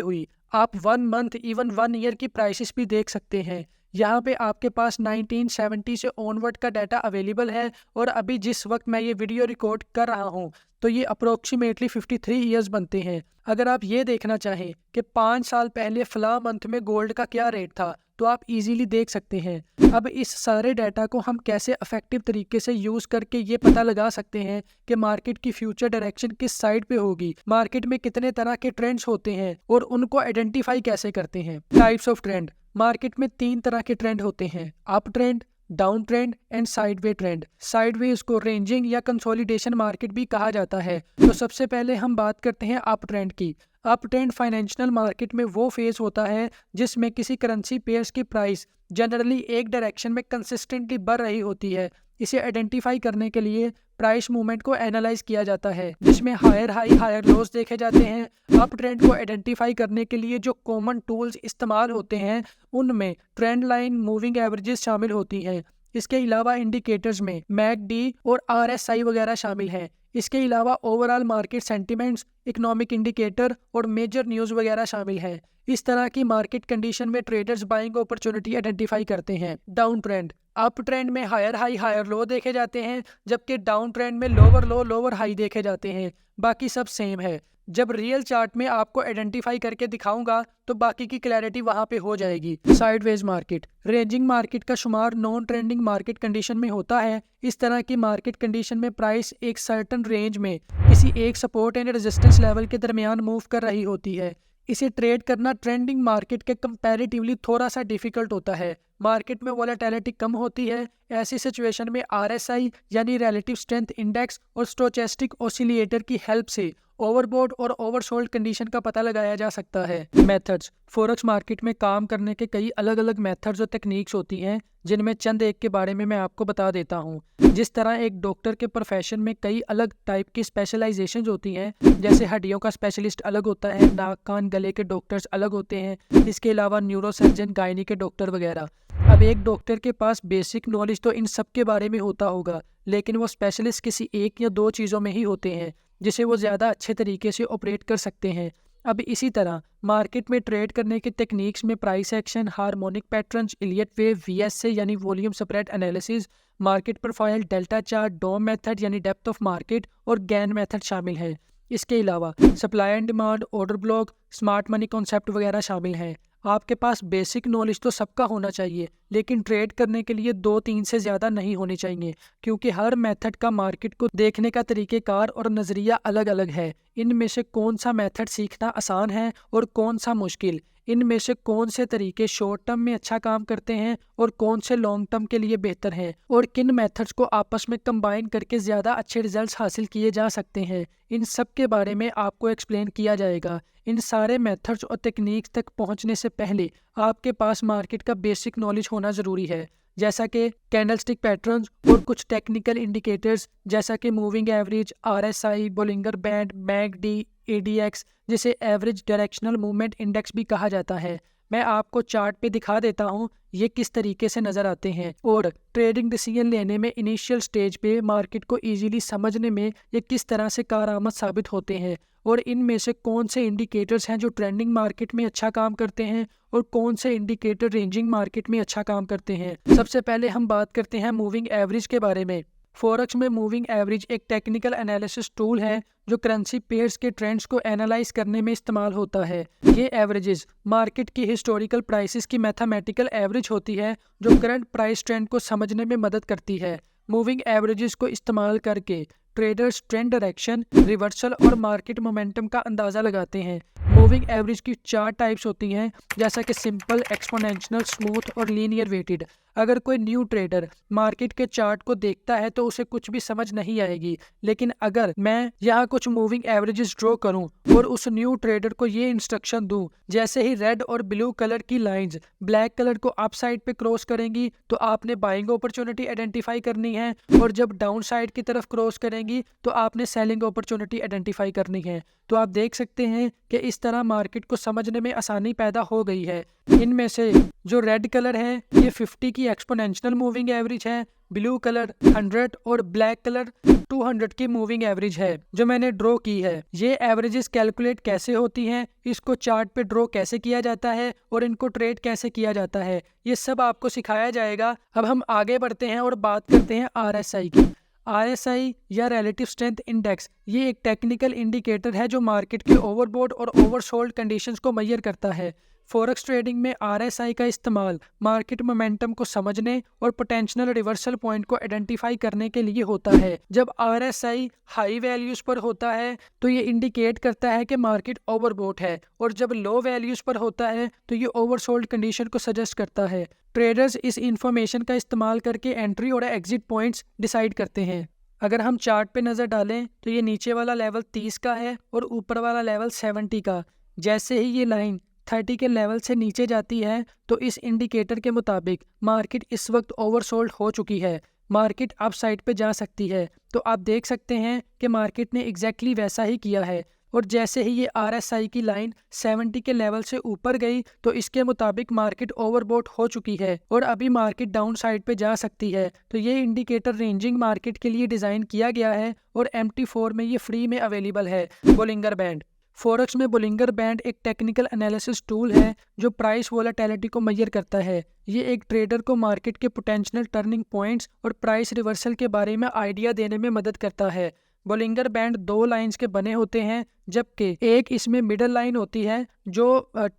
हुई। आप 1 मंथ इवन 1 ईयर की प्राइसेस भी देख सकते हैं। यहाँ पे आपके पास 1970 से ऑनवर्ड का डाटा अवेलेबल है, और अभी जिस वक्त मैं ये वीडियो रिकॉर्ड कर रहा हूँ तो ये अप्रोक्सीमेटली 53 ईयर्स बनते हैं। अगर आप ये देखना चाहें कि 5 साल पहले फला मंथ में गोल्ड का क्या रेट था तो आप इजीली देख सकते हैं। अब इस सारे डाटा को हम कैसे इफेक्टिव तरीके से यूज करके ये पता लगा सकते हैं कि मार्केट की फ्यूचर डायरेक्शन किस साइड पे होगी, मार्केट में कितने तरह के ट्रेंड्स होते हैं और उनको आइडेंटिफाई कैसे करते हैं। Types of trend. मार्केट में 3 तरह के ट्रेंड होते हैं, up trend, down trend and sideway trend. Sideway इसको रेंजिंग या कंसोलिडेशन मार्केट भी कहा जाता है। तो सबसे पहले हम बात करते हैं अप ट्रेंड की। अप ट्रेंड फाइनेंशियल मार्केट में वो फेज होता है जिसमें किसी करेंसी पेयर्स की प्राइस जनरली एक डायरेक्शन में कंसिस्टेंटली बढ़ रही होती है। इसे आइडेंटिफाई करने के लिए प्राइस मूवमेंट को एनालाइज किया जाता है, जिसमें हायर हाई हायर लोस देखे जाते हैं। अप ट्रेंड को आइडेंटिफाई करने के लिए जो कॉमन टूल्स इस्तेमाल होते हैं उनमें ट्रेंड लाइन, मूविंग एवरेजेस शामिल होती हैं। इसके अलावा इंडिकेटर्स में मैकडी और RSI वगैरह शामिल हैं। इसके अलावा overall market sentiments, economic indicator और मेजर न्यूज़ वगैरह शामिल हैं। इस तरह की मार्केट कंडीशन में ट्रेडर्स बाइंग अपॉर्चुनिटी आइडेंटिफाई करते हैं। Down trend. अप ट्रेंड में हायर हाई हायर लो देखे जाते हैं, जबकि डाउन ट्रेंड में लोअर लो लोअर हाई देखे जाते हैं। बाकी सब सेम है। जब रियल चार्ट में आपको आइडेंटिफाई करके दिखाऊंगा तो बाकी की क्लैरिटी वहां पे हो जाएगी। Sideways market. रेंजिंग मार्केट का शुमार नॉन ट्रेंडिंग मार्केट कंडीशन में होता है। इस तरह की मार्केट कंडीशन में प्राइस एक सर्टेन रेंज में किसी एक सपोर्ट एंड रेजिस्टेंस लेवल के दरमियान मूव कर रही होती है। इसे ट्रेड करना ट्रेंडिंग मार्केट के कंपैरेटिवली थोड़ा सा डिफिकल्ट होता है। मार्केट में वोलेटिलिटी कम होती है। ऐसी सिचुएशन में RSI यानी रिलेटिव स्ट्रेंथ इंडेक्स और स्टोचैस्टिक ऑसिलेटर की हेल्प से ओवरबॉट और ओवरसोल्ड कंडीशन का पता लगाया जा सकता है। मेथड्स। फॉरेक्स मार्केट में काम करने के कई अलग अलग मेथड्स और टेक्निक्स होती हैं, जिनमें चंद एक के बारे में मैं आपको बता देता हूँ। जिस तरह एक डॉक्टर के प्रोफेशन में कई अलग टाइप की स्पेशलाइजेशन होती हैं, जैसे हड्डियों का स्पेशलिस्ट अलग होता है, नाक कान गले के डॉक्टर्स अलग होते हैं, इसके अलावा न्यूरोसर्जन, गायनी के डॉक्टर वगैरह। अब एक डॉक्टर के पास बेसिक नॉलेज तो इन सब के बारे में होता होगा, लेकिन वो स्पेशलिस्ट किसी एक या दो चीज़ों में ही होते हैं जिसे वो ज़्यादा अच्छे तरीके से ऑपरेट कर सकते हैं। अब इसी तरह मार्केट में ट्रेड करने की टेक्निक्स में price action, harmonic patterns, Elliott wave, VSA यानी volume spread analysis, market profile, delta chart, DOM method यानी डेप्थ ऑफ मार्केट और गैन मेथड शामिल है। इसके अलावा supply and demand, order block, smart money concept वगैरह शामिल हैं। आपके पास बेसिक नॉलेज तो सबका होना चाहिए, लेकिन ट्रेड करने के लिए 2-3 से ज़्यादा नहीं होने चाहिए, क्योंकि हर मेथड का मार्केट को देखने का तरीक़ेकार और नज़रिया अलग अलग है। इनमें से कौन सा मेथड सीखना आसान है और कौन सा मुश्किल, इनमें से कौन से तरीके शॉर्ट टर्म में अच्छा काम करते हैं और कौन से लॉन्ग टर्म के लिए बेहतर हैं, और किन मेथड्स को आपस में कंबाइन करके ज़्यादा अच्छे रिजल्ट्स हासिल किए जा सकते हैं, इन सब के बारे में आपको एक्सप्लेन किया जाएगा। इन सारे मेथड्स और टेक्निक्स तक पहुंचने से पहले आपके पास मार्केट का बेसिक नॉलेज होना ज़रूरी है, जैसा कि कैंडलस्टिक पैटर्न्स और कुछ टेक्निकल इंडिकेटर्स जैसा कि moving average, RSI, Bollinger band, McD, ADX, जिसे एवरेज डायरेक्शनल मूवमेंट इंडेक्स भी कहा जाता है। मैं आपको चार्ट पे दिखा देता हूँ ये किस तरीके से नज़र आते हैं, और ट्रेडिंग डिसीजन लेने में इनिशियल स्टेज पे मार्केट को इजीली समझने में ये किस तरह से कारआमद साबित होते हैं, और इनमें से कौन से इंडिकेटर्स हैं जो ट्रेंडिंग मार्केट में अच्छा काम करते हैं और कौन से इंडिकेटर रेंजिंग मार्केट में अच्छा काम करते हैं। सबसे पहले हम बात करते हैं मूविंग एवरेज के बारे में। फॉरेक्स में मूविंग एवरेज एक टेक्निकल एनालिसिस टूल है जो करेंसी पेयर्स के ट्रेंड्स को एनालाइज करने में इस्तेमाल होता है। ये एवरेजेस मार्केट की हिस्टोरिकल प्राइसेस की मैथमेटिकल एवरेज होती है जो करंट प्राइस ट्रेंड को समझने में मदद करती है। मूविंग एवरेजेस को इस्तेमाल करके ट्रेडर्स ट्रेंड डायरेक्शन, रिवर्सल और मार्केट मोमेंटम का अंदाज़ा लगाते हैं। मूविंग एवरेज की 4 टाइप्स होती हैं, जैसा कि सिंपल, एक्सपोनेंशियल, स्मूथ और लीनियर वेटेड। अगर कोई न्यू ट्रेडर मार्केट के चार्ट को देखता है तो उसे कुछ भी समझ नहीं आएगी, लेकिन अगर मैं यहाँ कुछ मूविंग एवरेजेस ड्रॉ करूँ और उस न्यू ट्रेडर को ये इंस्ट्रक्शन दूँ, जैसे ही रेड और ब्लू कलर की लाइंस ब्लैक कलर को अप साइड पे क्रॉस करेंगी तो आपने बाइंग अपॉर्चुनिटी आइडेंटिफाई करनी है, और जब डाउन साइड की तरफ क्रॉस करेंगी तो आपने सेलिंग अपॉर्चुनिटी आइडेंटिफाई करनी है। तो आप देख सकते हैं कि इस तरह मार्केट को समझने में आसानी पैदा हो गई है। इनमें से जो रेड कलर है ये 50 की एक्सपोनेंशियल मूविंग एवरेज है, ब्लू कलर 100 और ब्लैक कलर 200 की मूविंग एवरेज है जो मैंने ड्रॉ की है। ये एवरेजेस कैलकुलेट कैसे होती हैं, इसको चार्ट पे ड्रॉ कैसे किया जाता है और इनको ट्रेड कैसे किया जाता है, ये सब आपको सिखाया जाएगा। अब हम आगे बढ़ते हैं और बात करते हैं आरएसआई की। आरएसआई या रिलेटिव स्ट्रेंथ इंडेक्स ये एक टेक्निकल इंडिकेटर है जो मार्केट के ओवरबॉट और ओवरसोल्ड कंडीशंस को मेजर करता है। फॉरेक्स ट्रेडिंग में आरएसआई का इस्तेमाल मार्केट मोमेंटम को समझने और पोटेंशियल रिवर्सल पॉइंट को आइडेंटिफाई करने के लिए होता है। जब आरएसआई हाई वैल्यूज पर होता है तो ये इंडिकेट करता है कि मार्केट ओवरबॉट है, और जब लो वैल्यूज पर होता है तो ये ओवरसोल्ड कंडीशन को सजेस्ट करता है। ट्रेडर्स इस इंफॉर्मेशन का इस्तेमाल करके एंट्री और एग्जिट पॉइंट्स डिसाइड करते हैं। अगर हम चार्ट पे नज़र डालें तो ये नीचे वाला लेवल 30 का है और ऊपर वाला लेवल 70 का। जैसे ही ये लाइन 30 के लेवल से नीचे जाती है तो इस इंडिकेटर के मुताबिक मार्केट इस वक्त ओवरसोल्ड हो चुकी है, मार्केट अप साइड पे जा सकती है। तो आप देख सकते हैं कि मार्केट ने एग्जैक्टली वैसा ही किया है, और जैसे ही ये आरएसआई की लाइन 70 के लेवल से ऊपर गई तो इसके मुताबिक मार्केट ओवरबॉट हो चुकी है और अभी मार्केट डाउन साइड पे जा सकती है। तो ये इंडिकेटर रेंजिंग मार्केट के लिए डिज़ाइन किया गया है और MT4 में ये फ्री में अवेलेबल है। Bollinger band. फॉरेक्स में बोलिंगर बैंड एक टेक्निकल एनालिसिस टूल है जो प्राइस वोलेटिलिटी को मेजर करता है। ये एक ट्रेडर को मार्केट के पोटेंशियल टर्निंग पॉइंट्स और प्राइस रिवर्सल के बारे में आइडिया देने में मदद करता है। बोलिंगर बैंड 2 लाइंस के बने होते हैं, जबकि एक इसमें मिडल लाइन होती है जो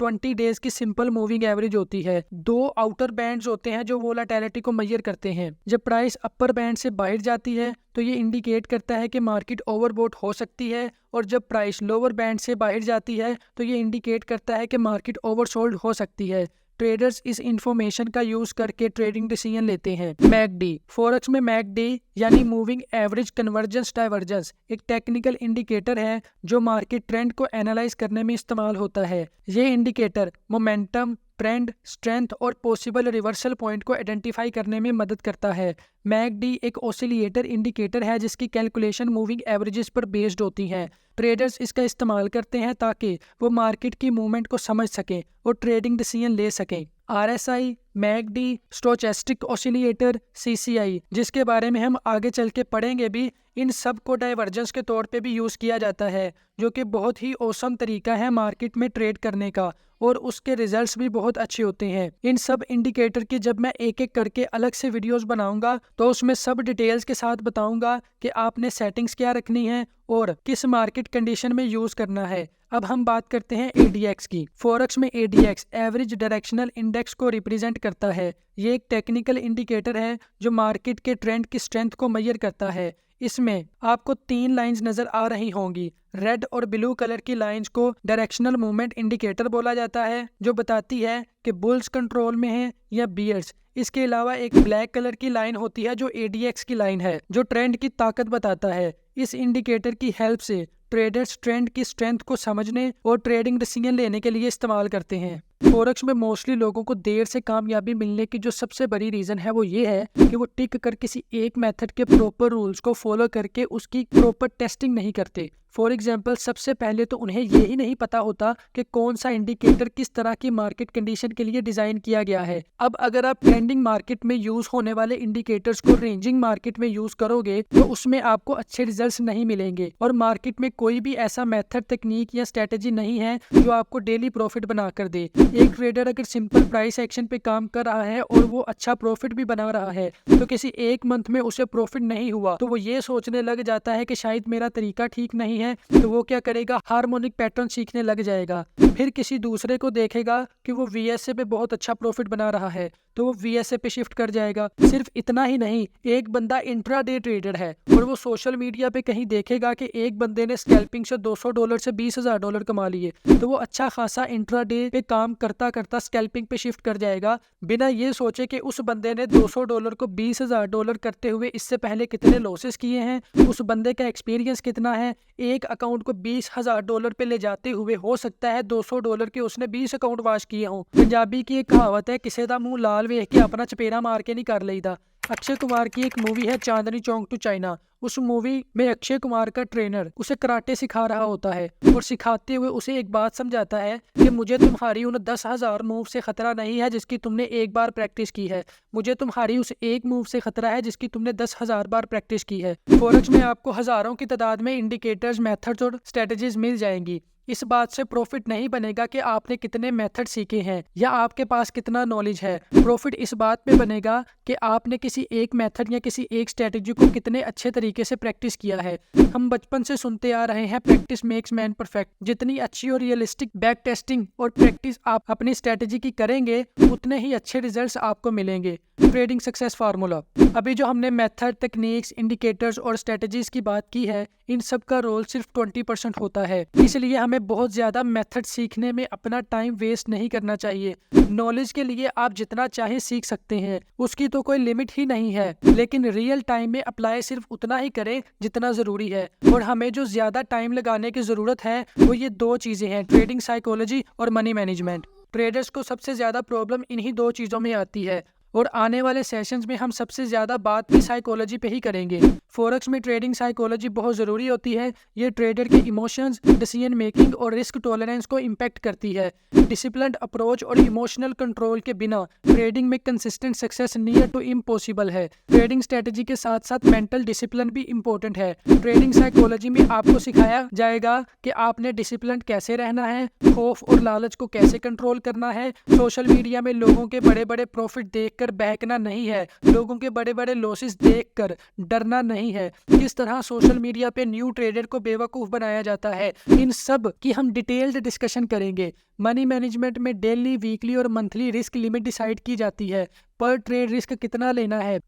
20 डेज की सिंपल मूविंग एवरेज होती है। 2 आउटर बैंड्स होते हैं जो वोलेटिलिटी को मेजर करते हैं। जब प्राइस अपर बैंड से बाहर जाती है तो ये इंडिकेट करता है कि मार्केट ओवरबॉट हो सकती है, और जब प्राइस लोअर बैंड से बाहर जाती है तो ये इंडिकेट करता है कि मार्केट ओवरसोल्ड हो सकती है। ट्रेडर्स इस इंफॉर्मेशन का यूज करके ट्रेडिंग डिसीजन लेते हैं। मैकडी फॉरेक्स में मैकडी यानी मूविंग एवरेज कन्वर्जेंस डाइवर्जेंस एक टेक्निकल इंडिकेटर है जो मार्केट ट्रेंड को एनालाइज करने में इस्तेमाल होता है। ये इंडिकेटर मोमेंटम, ट्रेंड, स्ट्रेंथ और पॉसिबल रिवर्सल पॉइंट को आइडेंटिफाई करने में मदद करता है। मैकडी एक ऑसिलेटर इंडिकेटर है जिसकी कैलकुलेशन मूविंग एवरेजेस पर बेस्ड होती हैं। ट्रेडर्स इसका इस्तेमाल करते हैं ताकि वो मार्केट की मूवमेंट को समझ सकें और ट्रेडिंग डिसीजन ले सकें। RSI, McD, stochastic oscillator, CCI जिसके बारे में हम आगे चल के पढ़ेंगे भी, इन सब को डाइवर्जेंस के तौर पे भी यूज़ किया जाता है, जो कि बहुत ही औसम तरीका है मार्केट में ट्रेड करने का और उसके रिजल्ट्स भी बहुत अच्छे होते हैं। इन सब इंडिकेटर की जब मैं एक एक करके अलग से वीडियोस बनाऊंगा तो उसमें सब डिटेल्स के साथ बताऊंगा कि आपने सेटिंग्स क्या रखनी है और किस मार्केट कंडीशन में यूज़ करना है। अब हम बात करते हैं ADX की। फॉरेक्स में ADX एवरेज डायरेक्शनल इंडेक्स को रिप्रेजेंट करता है। ये एक टेक्निकल इंडिकेटर है जो मार्केट के ट्रेंड की स्ट्रेंथ को मेजर करता है। इसमें आपको 3 लाइंस नजर आ रही होंगी। रेड और ब्लू कलर की लाइंस को डायरेक्शनल मूवमेंट इंडिकेटर बोला जाता है, जो बताती है कि बुल्स कंट्रोल में है या बियर्स। इसके अलावा एक ब्लैक कलर की लाइन होती है जो ADX की लाइन है, जो ट्रेंड की ताकत बताता है। इस इंडिकेटर की हेल्प से ट्रेडर्स ट्रेंड की स्ट्रेंथ को समझने और ट्रेडिंग डिसीजन लेने के लिए इस्तेमाल करते हैं। फॉरेक्स में मोस्टली लोगों को देर से कामयाबी मिलने की जो सबसे बड़ी रीजन है वो ये है कि वो टिक कर किसी एक मेथड के प्रॉपर रूल्स को फॉलो करके उसकी प्रॉपर टेस्टिंग नहीं करते। फॉर एग्जाम्पल, सबसे पहले तो उन्हें ये ही नहीं पता होता कि कौन सा इंडिकेटर किस तरह की मार्केट कंडीशन के लिए डिजाइन किया गया है। अब अगर आप ट्रेंडिंग मार्केट में यूज होने वाले इंडिकेटर्स को रेंजिंग मार्केट में यूज करोगे तो उसमें आपको अच्छे रिजल्ट्स नहीं मिलेंगे और मार्केट में कोई भी ऐसा मेथड, तकनीक या स्ट्रेटेजी नहीं है जो आपको डेली प्रॉफिट बना कर दे। एक ट्रेडर अगर सिंपल प्राइस एक्शन पे काम कर रहा है और वो अच्छा प्रॉफिट भी बना रहा है तो किसी एक मंथ में उसे प्रॉफिट नहीं हुआ तो वो ये सोचने लग जाता है कि शायद मेरा तरीका ठीक नहीं है, तो वो क्या करेगा, हार्मोनिक पैटर्न सीखने लग जाएगा। फिर किसी दूसरे को देखेगा कि वो VSA पे बहुत अच्छा प्रॉफिट बना रहा है तो वो VSA पे शिफ्ट कर जाएगा। सिर्फ इतना ही नहीं, एक बंदा इंट्राडे ट्रेडर है और वो सोशल मीडिया पे कहीं देखेगा कि एक बंदे ने स्कैल्पिंग से $200 से $20,000 कमा लिए तो वो अच्छा खासा इंट्राडे पे काम करता करता स्कैल्पिंग पे शिफ्ट कर जाएगा, बिना ये सोचे कि उस बंदे ने $200 को $20,000 करते हुए इससे पहले कितने लॉसेस किए हैं, उस बंदे का एक्सपीरियंस कितना है। एक अकाउंट को $20,000 पे ले जाते हुए हो सकता है $200 के उसने 20 अकाउंट वाश किए हों। पंजाबी की एक कहावत है, किसी दा मुंह लाल वेख के अपना चपेरा मार के नहीं कर लेदा। अक्षय कुमार की एक मूवी है चांदनी चौक टू चाइना। उस मूवी में अक्षय कुमार का ट्रेनर उसे कराटे सिखा रहा होता है और सिखाते हुए उसे एक बात समझाता है कि मुझे तुम्हारी उन 10,000 मूव से खतरा नहीं है जिसकी तुमने एक बार प्रैक्टिस की है, मुझे तुम्हारी उस एक मूव से खतरा है जिसकी तुमने 10,000 बार प्रैक्टिस की है। फॉरेक्स में आपको हजारों की तादाद में इंडिकेटर्स, मेथड्स और स्ट्रेटजीज मिल जाएंगी। इस बात से प्रॉफिट नहीं बनेगा कि आपने कितने मेथड सीखे हैं या आपके पास कितना नॉलेज है। प्रॉफिट इस बात पे बनेगा कि आपने किसी एक मेथड या किसी एक स्ट्रेटजी को कितने अच्छे तरीके से प्रैक्टिस किया है। हम बचपन से सुनते आ रहे हैं, प्रैक्टिस मेक्स मैन परफेक्ट। जितनी अच्छी और रियलिस्टिक बैक टेस्टिंग और प्रैक्टिस आप अपनी स्ट्रेटजी की करेंगे उतने ही अच्छे रिजल्ट्स आपको मिलेंगे। Trading success formula. अभी जो हमने मेथड, टेक्निक्स, इंडिकेटर्स और स्ट्रेटजीज की बात की है, इन सब का रोल सिर्फ 20% होता है, इसलिए हमें बहुत ज्यादा मेथड सीखने में अपना टाइम वेस्ट नहीं करना चाहिए। नॉलेज के लिए आप जितना चाहे सीख सकते हैं, उसकी तो कोई लिमिट ही नहीं है, लेकिन रियल टाइम में अप्लाई सिर्फ उतना ही करें जितना जरूरी है। और हमें जो ज्यादा टाइम लगाने की जरूरत है वो ये 2 चीजें हैं, ट्रेडिंग साइकोलॉजी और मनी मैनेजमेंट। ट्रेडर्स को सबसे ज्यादा प्रॉब्लम इन्हीं 2 चीजों में आती है और आने वाले सेशंस में हम सबसे ज्यादा बात भी साइकोलॉजी पे ही करेंगे। फॉरेक्स में ट्रेडिंग साइकोलॉजी बहुत जरूरी होती है। ये ट्रेडर के इमोशंस, डिसीजन मेकिंग और रिस्क टॉलरेंस को इम्पैक्ट करती है। डिसिप्लिन्ड अप्रोच और इमोशनल कंट्रोल के बिना ट्रेडिंग में consistent success near to impossible है। ट्रेडिंग स्ट्रेटजी के साथ साथ मेंटल डिसिप्लिन भी इम्पोर्टेंट है। ट्रेडिंग साइकोलॉजी में आपको सिखाया जाएगा कि आपने डिसिप्लिन कैसे रहना है, खौफ और लालच को कैसे कंट्रोल करना है, सोशल मीडिया में लोगों के बड़े बड़े प्रॉफिट देखकर बहकना नहीं है, लोगों के बड़े बड़े लॉसेस देखकर डरना नहीं है, किस तरह सोशल मीडिया पे न्यू ट्रेडर को बेवकूफ बनाया जाता है, इन सब की हम डिटेल्ड डिस्कशन करेंगे। मनी मैनेजमेंट में डेली, वीकली और मंथली रिस्क लिमिट डिसाइड की जाती है। पर ट्रेड रिस्क कितना लेना है,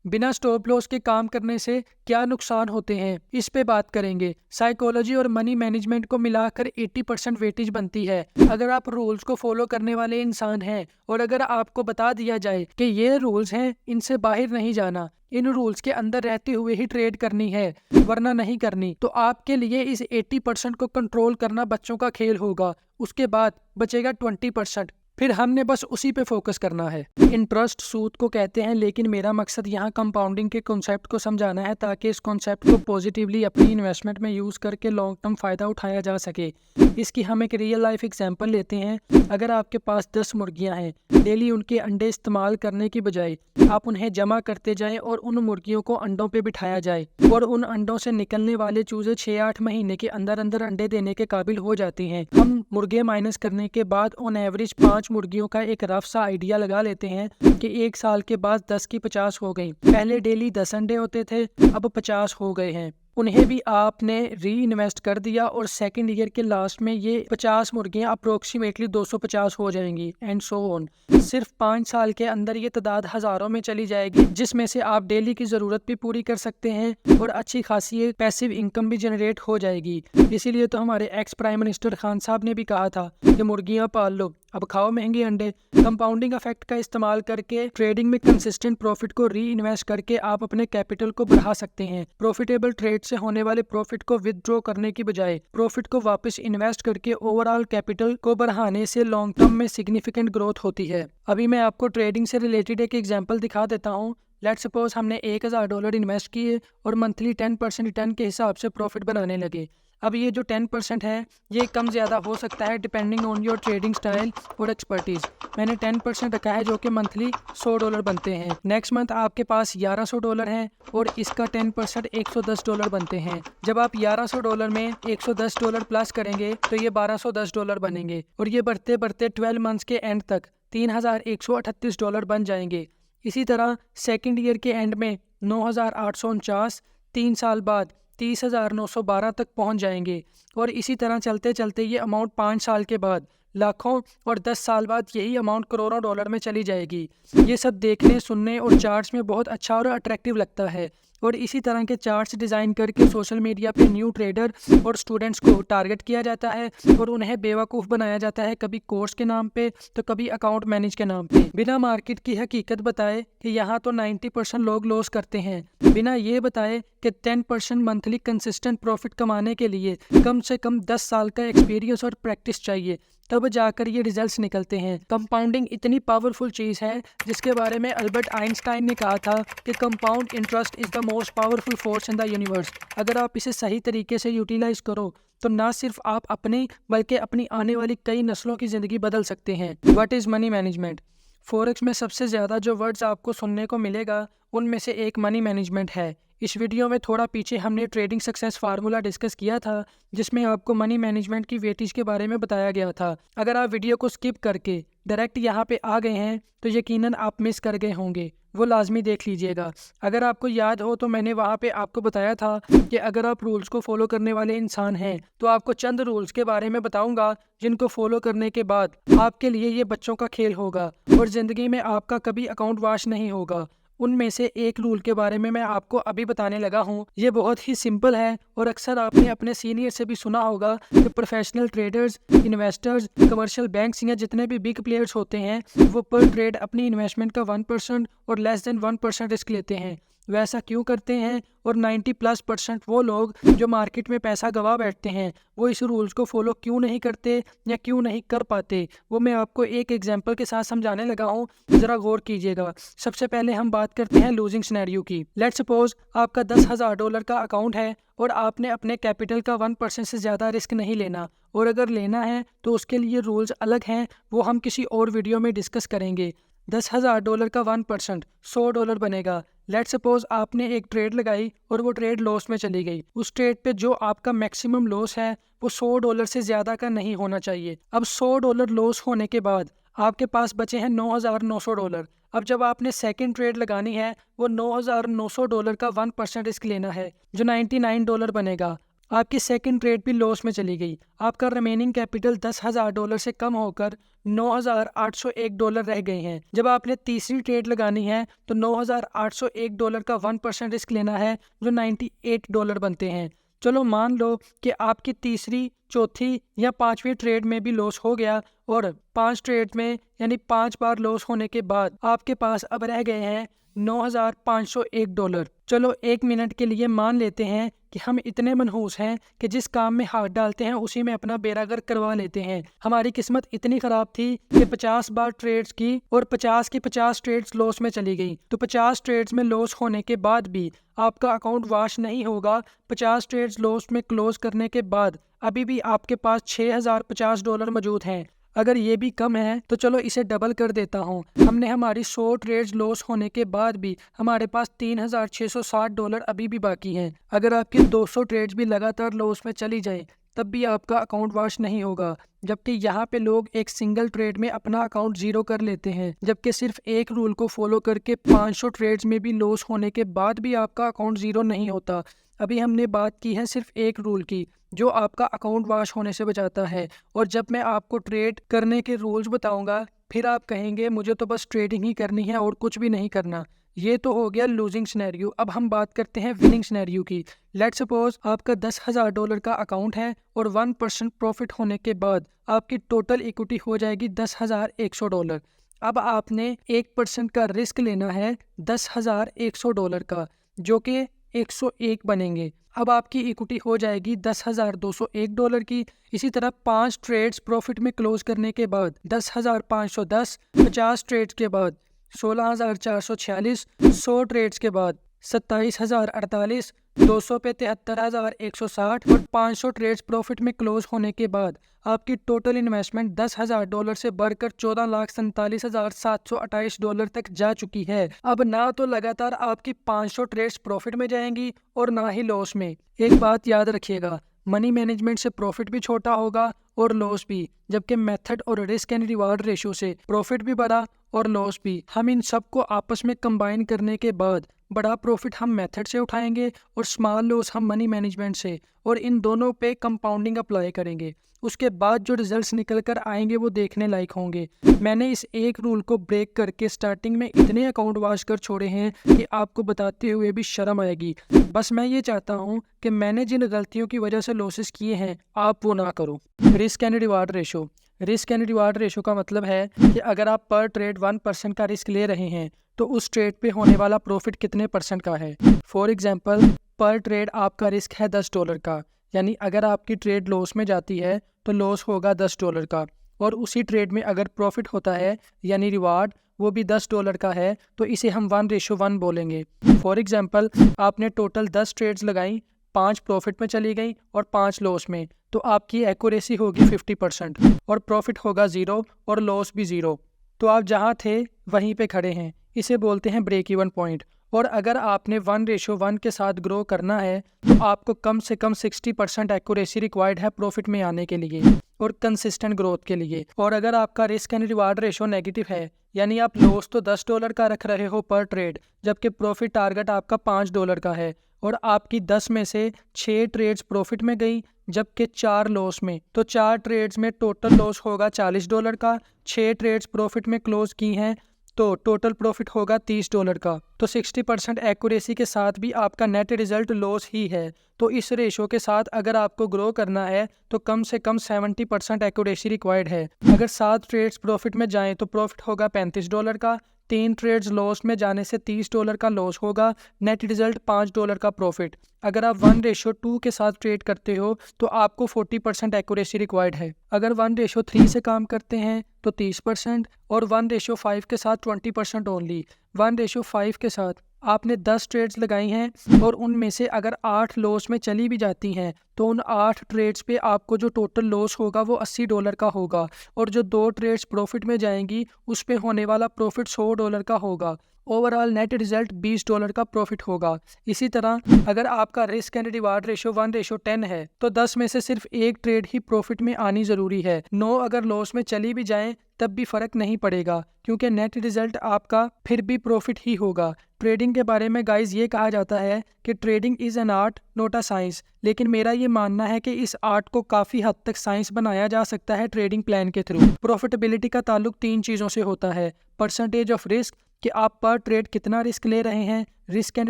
बिना स्टॉप लॉस के काम करने से क्या नुकसान होते हैं, इस पे बात करेंगे। साइकोलॉजी और मनी मैनेजमेंट को मिलाकर 80% वेटेज बनती है। अगर आप रूल्स को फॉलो करने वाले इंसान हैं और अगर आपको बता दिया जाए कि ये रूल्स हैं, इनसे बाहर नहीं जाना, इन रूल्स के अंदर रहते हुए ही ट्रेड करनी है वरना नहीं करनी, तो आपके लिए इस 80% को कंट्रोल करना बच्चों का खेल होगा। उसके बाद बचेगा 20%, फिर हमने बस उसी पे फोकस करना है। इंटरेस्ट सूद को कहते हैं, लेकिन मेरा मकसद यहाँ कंपाउंडिंग के कॉन्सेप्ट को समझाना है ताकि इस कॉन्सेप्ट को पॉजिटिवली अपनी इन्वेस्टमेंट में यूज़ करके लॉन्ग टर्म फ़ायदा उठाया जा सके। इसकी हम एक रियल लाइफ एग्जांपल लेते हैं। अगर आपके पास 10 मुर्गियाँ हैं, डेली उनके अंडे इस्तेमाल करने की बजाय आप उन्हें जमा करते जाएं और उन मुर्गियों को अंडों पे बिठाया जाए और उन अंडों से निकलने वाले चूजे 6-8 महीने के अंदर अंदर अंडे देने के काबिल हो जाते हैं। हम मुर्गे माइनस करने के बाद ऑन एवरेज 5 मुर्गियों का एक रफ सा आइडिया लगा लेते हैं कि 1 साल के बाद 10 की 50 हो गई। पहले डेली 10 अंडे होते थे, अब 50 हो गए हैं। उन्हें भी आपने री इन्वेस्ट कर दिया और सेकेंड ईयर के लास्ट में ये 50 मुर्गियां अप्रोक्सीमेटली 250 हो जाएंगी एंड सो ऑन। सिर्फ 5 साल के अंदर ये तादाद हज़ारों में चली जाएगी, जिसमें से आप डेली की ज़रूरत भी पूरी कर सकते हैं और अच्छी खासी पैसिव इनकम भी जनरेट हो जाएगी। इसीलिए तो हमारे एक्स प्राइम मिनिस्टर खान साहब ने भी कहा था कि मुर्गियां पाल लो, अब खाओ महंगे अंडे। कंपाउंडिंग इफेक्ट का इस्तेमाल करके ट्रेडिंग में कंसिस्टेंट प्रॉफिट को री इन्वेस्ट करके आप अपने कैपिटल को बढ़ा सकते हैं। प्रॉफिटेबल ट्रेड से होने वाले प्रॉफिट को विदड्रॉ करने की बजाय प्रॉफिट को वापस इन्वेस्ट करके ओवरऑल कैपिटल को बढ़ाने से लॉन्ग टर्म में सिग्निफिकेंट ग्रोथ होती है। अभी मैं आपको ट्रेडिंग से रिलेटेड एक एग्जांपल दिखा देता हूँ। लेट्स सपोज हमने $1000 इन्वेस्ट किए और मंथली 10% रिटर्न के हिसाब से प्रॉफिट बनाने लगे। अब ये जो 10% है ये कम ज़्यादा हो सकता है depending on your trading style और एक्सपर्टीज़। मैंने 10% रखा है जो कि मंथली $100 बनते हैं। नेक्स्ट मंथ आपके पास $1100 है और इसका 10% $110 बनते हैं। जब आप $1100 में $110 प्लस करेंगे तो ये $1210 बनेंगे और ये बढ़ते बढ़ते 12 मंथ्स के एंड तक $3138 बन जाएंगे। इसी तरह सेकेंड ईयर के एंड में 9849, 3 साल बाद 30,912 तक पहुंच जाएंगे और इसी तरह चलते चलते ये अमाउंट 5 साल के बाद लाखों और 10 साल बाद यही अमाउंट करोड़ों डॉलर में चली जाएगी। ये सब देखने, सुनने और चार्ट्स में बहुत अच्छा और अट्रैक्टिव लगता है और इसी तरह के चार्ट्स डिज़ाइन करके सोशल मीडिया पे न्यू ट्रेडर और स्टूडेंट्स को टारगेट किया जाता है और उन्हें बेवकूफ़ बनाया जाता है, कभी कोर्स के नाम पे तो कभी अकाउंट मैनेज के नाम पे। बिना मार्केट की हकीकत बताए कि यहाँ तो 90% लोग लॉस करते हैं, बिना ये बताए कि 10% मंथली कंसिस्टेंट प्रॉफिट कमाने के लिए कम से कम 10 साल का एक्सपीरियंस और प्रैक्टिस चाहिए, तब जाकर ये रिजल्ट्स निकलते हैं। कंपाउंडिंग इतनी पावरफुल चीज़ है जिसके बारे में अल्बर्ट आइंस्टाइन ने कहा था कि compound interest is the most powerful force in the universe. अगर आप इसे सही तरीके से यूटिलाइज करो तो ना सिर्फ आप अपनी बल्कि अपनी आने वाली कई नस्लों की ज़िंदगी बदल सकते हैं। What is money management? Forex में सबसे ज़्यादा जो वर्ड्स आपको सुनने को मिलेगा उनमें से एक मनी मैनेजमेंट है। इस वीडियो में थोड़ा पीछे हमने ट्रेडिंग सक्सेस फार्मूला डिस्कस किया था जिसमें आपको मनी मैनेजमेंट की वेटेज के बारे में बताया गया था। अगर आप वीडियो को स्किप करके डायरेक्ट यहाँ पे आ गए हैं तो यकीनन आप मिस कर गए होंगे, वो लाजमी देख लीजिएगा। अगर आपको याद हो तो मैंने वहाँ पे आपको बताया था कि अगर आप रूल्स को फॉलो करने वाले इंसान हैं तो आपको चंद रूल्स के बारे में बताऊंगा जिनको फॉलो करने के बाद आपके लिए ये बच्चों का खेल होगा और ज़िंदगी में आपका कभी अकाउंट वॉश नहीं होगा। उनमें से एक रूल के बारे में मैं आपको अभी बताने लगा हूँ। ये बहुत ही सिंपल है और अक्सर आपने अपने सीनियर से भी सुना होगा कि professional traders, investors, commercial banks या जितने भी बिग प्लेयर्स होते हैं वो पर ट्रेड अपनी इन्वेस्टमेंट का 1% और लेस देन 1% रिस्क लेते हैं। वैसा क्यों करते हैं और 90+% वो लोग जो मार्केट में पैसा गवा बैठते हैं वो इस रूल्स को फॉलो क्यों नहीं करते या क्यों नहीं कर पाते, वो मैं आपको एक एग्जांपल के साथ समझाने लगा हूँ। ज़रा गौर कीजिएगा। सबसे पहले हम बात करते हैं लूजिंग सिनेरियो की। लेट्स सपोज आपका $10,000 का अकाउंट है और आपने अपने कैपिटल का 1% से ज़्यादा रिस्क नहीं लेना, और अगर लेना है तो उसके लिए रूल्स अलग हैं, वो हम किसी और वीडियो में डिस्कस करेंगे। $10,000 का 1% $100 बनेगा। लेट्स सपोज आपने एक ट्रेड लगाई और वो ट्रेड लॉस में चली गई। उस ट्रेड पे जो आपका मैक्सिमम लॉस है वो $100 से ज़्यादा का नहीं होना चाहिए। अब $100 लॉस होने के बाद आपके पास बचे हैं $9,900। अब जब आपने सेकंड ट्रेड लगानी है वो $9,900 का 1% रिस्क लेना है जो $99 बनेगा। आपकी सेकंड ट्रेड भी लॉस में चली गई। आपका रिमेनिंग कैपिटल $10,000 से कम होकर $9,801 रह गए हैं। जब आपने तीसरी ट्रेड लगानी है तो $9,801 का 1% रिस्क लेना है, जो $98 बनते हैं। चलो मान लो कि आपकी तीसरी, चौथी या पांचवी ट्रेड में भी लॉस हो गया और 5 ट्रेड में यानी 5 बार लॉस होने के बाद आपके पास अब रह गए हैं $9,501। चलो 1 मिनट के लिए मान लेते हैं कि हम इतने मनहूस हैं कि जिस काम में हाथ डालते हैं उसी में अपना बेड़ागर करवा लेते हैं। हमारी किस्मत इतनी खराब थी कि 50 बार ट्रेड्स की और 50 की 50 ट्रेड्स लॉस में चली गई। तो 50 ट्रेड्स में लॉस होने के बाद भी आपका अकाउंट वॉश नहीं होगा। 50 ट्रेड्स लॉस में क्लोज करने के बाद अभी भी आपके पास $6,050 मौजूद हैं। अगर ये भी कम है तो चलो इसे डबल कर देता हूँ। हमने हमारी 100 ट्रेड्स लॉस होने के बाद भी हमारे पास $3,660 अभी भी बाकी हैं। अगर आपकी 200 ट्रेड्स भी लगातार लॉस में चली जाए तब भी आपका अकाउंट वॉश नहीं होगा। जबकि यहाँ पे लोग एक सिंगल ट्रेड में अपना अकाउंट जीरो कर लेते हैं, जबकि सिर्फ एक रूल को फॉलो करके 500 ट्रेड्स में भी लॉस होने के बाद भी आपका अकाउंट जीरो नहीं होता। अभी हमने बात की है सिर्फ एक रूल की जो आपका अकाउंट वॉश होने से बचाता है। और जब मैं आपको ट्रेड करने के रूल्स बताऊंगा फिर आप कहेंगे मुझे तो बस ट्रेडिंग ही करनी है और कुछ भी नहीं करना। ये तो हो गया लूजिंग सिनेरियो। अब हम बात करते हैं विनिंग सिनेरियो की। लेट्स सपोज आपका $10,000 का अकाउंट है और 1% प्रॉफिट होने के बाद आपकी टोटल इक्विटी हो जाएगी $10,100। अब आपने 1% का रिस्क लेना है $10,100 का, जो कि 101 बनेंगे। अब आपकी इक्विटी हो जाएगी $10,201 की। इसी तरह 5 ट्रेड्स प्रॉफिट में क्लोज करने के बाद 10,510, 50 ट्रेड्स के बाद 16,446, 100 ट्रेड्स के बाद 27,048, 200 पे 73,160 और 500 ट्रेड्स प्रॉफिट में क्लोज होने के बाद आपकी टोटल इन्वेस्टमेंट $10,000 से बढ़कर $14,47,728 तक जा चुकी है। अब ना तो लगातार आपकी 500 ट्रेड्स प्रॉफिट में जाएंगी और ना ही लॉस में। एक बात याद रखिएगा, मनी मैनेजमेंट से प्रॉफिट भी छोटा होगा और लॉस भी, जबकि मेथड और रिस्क एंड रिवार्ड रेशियो से प्रॉफिट भी बड़ा और लॉस भी। हम इन सबको आपस में कंबाइन करने के बाद बड़ा प्रॉफिट हम मेथड से उठाएंगे और स्मॉल लॉस हम मनी मैनेजमेंट से, और इन दोनों पे कंपाउंडिंग अप्लाई करेंगे। उसके बाद जो रिजल्ट्स निकल कर आएंगे वो देखने लायक होंगे। मैंने इस एक रूल को ब्रेक करके स्टार्टिंग में इतने अकाउंट वॉश कर छोड़े हैं कि आपको बताते हुए भी शर्म आएगी। बस मैं ये चाहता हूँ कि मैंने जिन गलतियों की वजह से लॉसेस किए हैं आप वो ना करो। Risk and reward ratio. Risk and reward ratio का मतलब है कि अगर आप पर ट्रेड 1% का रिस्क ले रहे हैं तो उस ट्रेड पे होने वाला प्रॉफिट कितने % का है। फॉर एग्जांपल, पर ट्रेड आपका रिस्क है $10 का, यानी अगर आपकी ट्रेड लॉस में जाती है तो लॉस होगा $10 का, और उसी ट्रेड में अगर प्रॉफिट होता है यानी रिवार्ड वो भी $10 का है तो इसे हम 1:1 बोलेंगे। फॉर एग्जांपल, आपने टोटल 10 ट्रेड्स लगाई, 5 प्रॉफिट में चली गई और 5 लॉस में, तो आपकी एक्यूरेसी होगी 50% और प्रॉफिट होगा 0 और लॉस भी 0। तो आप जहाँ थे वहीं पे खड़े हैं। इसे बोलते हैं ब्रेक इवन पॉइंट। और अगर आपने 1:1 के साथ ग्रो करना है तो आपको कम से कम 60% एक्यूरेसी रिक्वायर्ड है प्रॉफिट में आने के लिए और कंसिस्टेंट ग्रोथ के लिए। और अगर आपका risk and reward ratio negative है, यानी आप लॉस तो $10 का रख रहे हो पर ट्रेड, जबकि प्रॉफिट टारगेट आपका $5 का है, और आपकी 10 में से 6 ट्रेड्स प्रॉफिट में गई जबकि 4 लॉस में, तो 4 ट्रेड्स में टोटल लॉस होगा $40 का। 6 ट्रेड्स प्रॉफिट में क्लोज की हैं तो टोटल प्रॉफिट होगा $30 का। तो 60% एक्यूरेसी के साथ भी आपका नेट रिजल्ट लॉस ही है। तो इस रेशो के साथ अगर आपको ग्रो करना है तो कम से कम 70% एक्यूरेसी रिक्वायर्ड है। अगर 7 ट्रेड्स प्रॉफिट में जाएं तो प्रॉफिट होगा $35 का। 3 ट्रेड्स लॉस में जाने से $30 का लॉस होगा, नेट रिजल्ट $5 का प्रॉफिट। अगर आप 1:2 के साथ ट्रेड करते हो तो आपको 40% एक्यूरेसी रिक्वायर्ड है। अगर 1:3 से काम करते हैं तो 30% और 1:5 के साथ 20% ओनली। 1:5 के साथ आपने 10 ट्रेड्स लगाई हैं और उनमें से अगर 8 लॉस में चली भी जाती हैं तो उन 8 ट्रेड्स पे आपको जो टोटल लॉस होगा वो $80 का होगा, और जो 2 ट्रेड्स प्रॉफिट में जाएंगी उस पे होने वाला प्रॉफिट $100 का होगा। ओवरऑल नेट रिजल्ट $20 का प्रॉफिट होगा। इसी तरह अगर आपका रिस्क एंड रिवार्ड रेशो 1:10 है तो 10 में से सिर्फ एक ट्रेड ही प्रॉफिट में आनी जरूरी है। 9 अगर लॉस में चली भी जाए तब भी फर्क नहीं पड़ेगा, क्योंकि नेट रिजल्ट आपका फिर भी प्रॉफिट ही होगा। ट्रेडिंग के बारे में गाइज ये कहा जाता है कि trading is an art not a science, लेकिन मेरा ये मानना है कि इस आर्ट को काफ़ी हद तक साइंस बनाया जा सकता है ट्रेडिंग प्लान के थ्रू। प्रॉफिटेबिलिटी का ताल्लुक 3 चीज़ों से होता है। परसेंटेज ऑफ रिस्क, कि आप पर ट्रेड कितना रिस्क ले रहे हैं, रिस्क एंड